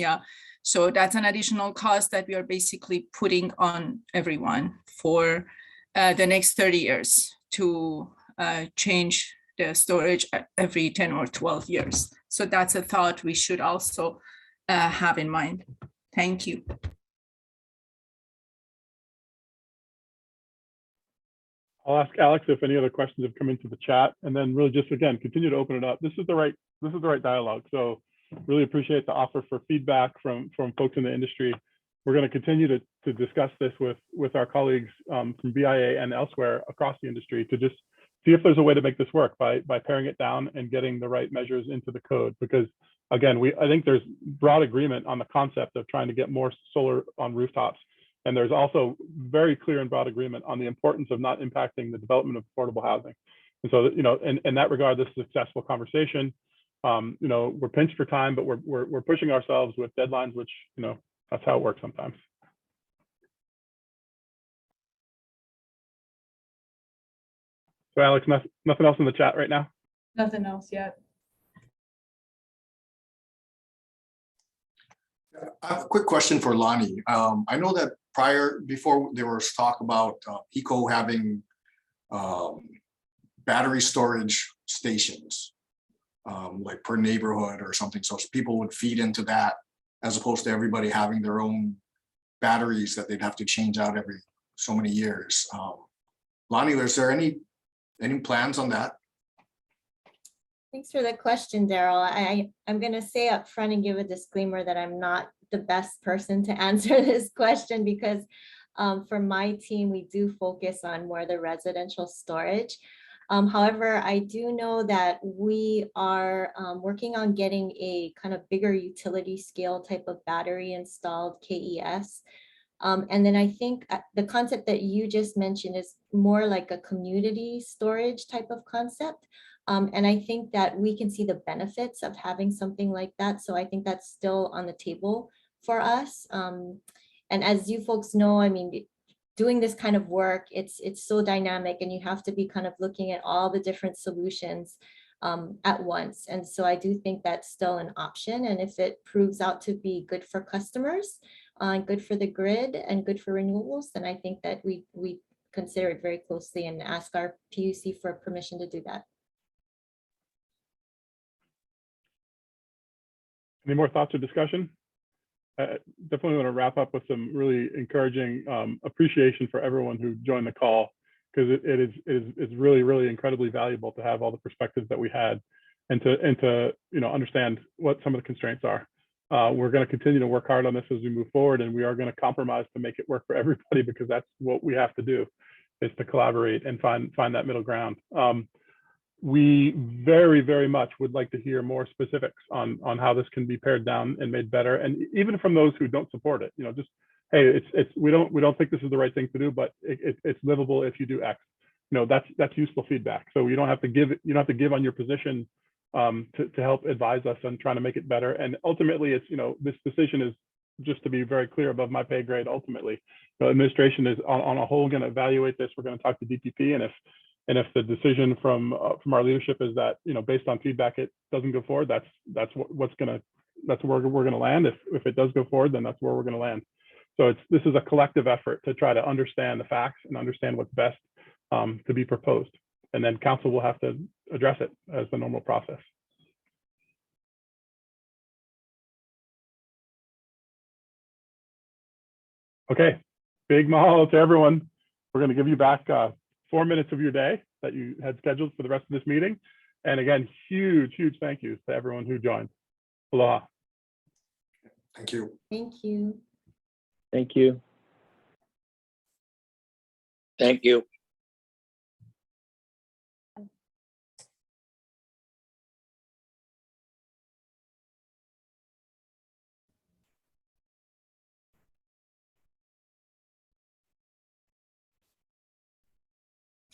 So that's an additional cost that we are basically putting on everyone for the next 30 years to change the storage every 10 or 12 years. So that's a thought we should also have in mind. Thank you. I'll ask Alex if any other questions have come into the chat, and then really just again continue to open it up. This is the right dialogue. So really appreciate the offer for feedback from folks in the industry. We're going to continue to discuss this with our colleagues from BIA and elsewhere across the industry to just see if there's a way to make this work by paring it down and getting the right measures into the code. Because again, I think there's broad agreement on the concept of trying to get more solar on rooftops. And there's also very clear and broad agreement on the importance of not impacting the development of affordable housing. And so, in that regard, this is a successful conversation. We're pinched for time, but we're pushing ourselves with deadlines, which, that's how it works sometimes. So Alex, nothing else in the chat right now? Nothing else yet. I have a quick question for Lonnie. I know that before there was talk about ECO having battery storage stations, like per neighborhood or something, so people would feed into that as opposed to everybody having their own batteries that they'd have to change out every so many years. Lonnie, is there any plans on that? Thanks for the question, Daryl. I'm going to say up front and give a disclaimer that I'm not the best person to answer this question because For my team, we do focus on more the residential storage. However, I do know that we are working on getting a kind of bigger utility scale type of battery installed KES. And then I think the concept that you just mentioned is more like a community storage type of concept. And I think that we can see the benefits of having something like that. So I think that's still on the table for us. And as you folks know, I mean, doing this kind of work, it's so dynamic, and you have to be kind of looking at all the different solutions at once. And so I do think that's still an option. And if it proves out to be good for customers, good for the grid, and good for renewables, then I think that we consider it very closely and ask our PUC for permission to do that. Any more thoughts or discussion? Definitely want to wrap up with some really encouraging appreciation for everyone who joined the call, because it is really incredibly valuable to have all the perspectives that we had, and to understand what some of the constraints are. We're going to continue to work hard on this as we move forward, and we are going to compromise to make it work for everybody, because that's what we have to do, is to collaborate and find that middle ground. We very much would like to hear more specifics on how this can be pared down and made better, and even from those who don't support it. Just, hey, we don't think this is the right thing to do, but it's livable if you do X. That's useful feedback. So you don't have to give on your position to help advise us on trying to make it better. And ultimately, it's this decision is, just to be very clear, above my pay grade. Ultimately, the administration is on a whole going to evaluate this. We're going to talk to DPP, and if the decision from our leadership is that based on feedback it doesn't go forward, that's where we're going to land. If it does go forward, then that's where we're going to land. So this is a collective effort to try to understand the facts and understand what's best to be proposed, and then council will have to address it as the normal process. Okay, big mahalo to everyone. We're going to give you back 4 minutes of your day that you had scheduled for the rest of this meeting. And again, huge thank yous to everyone who joined. Aloha. Thank you. Thank you. Thank you. Thank you.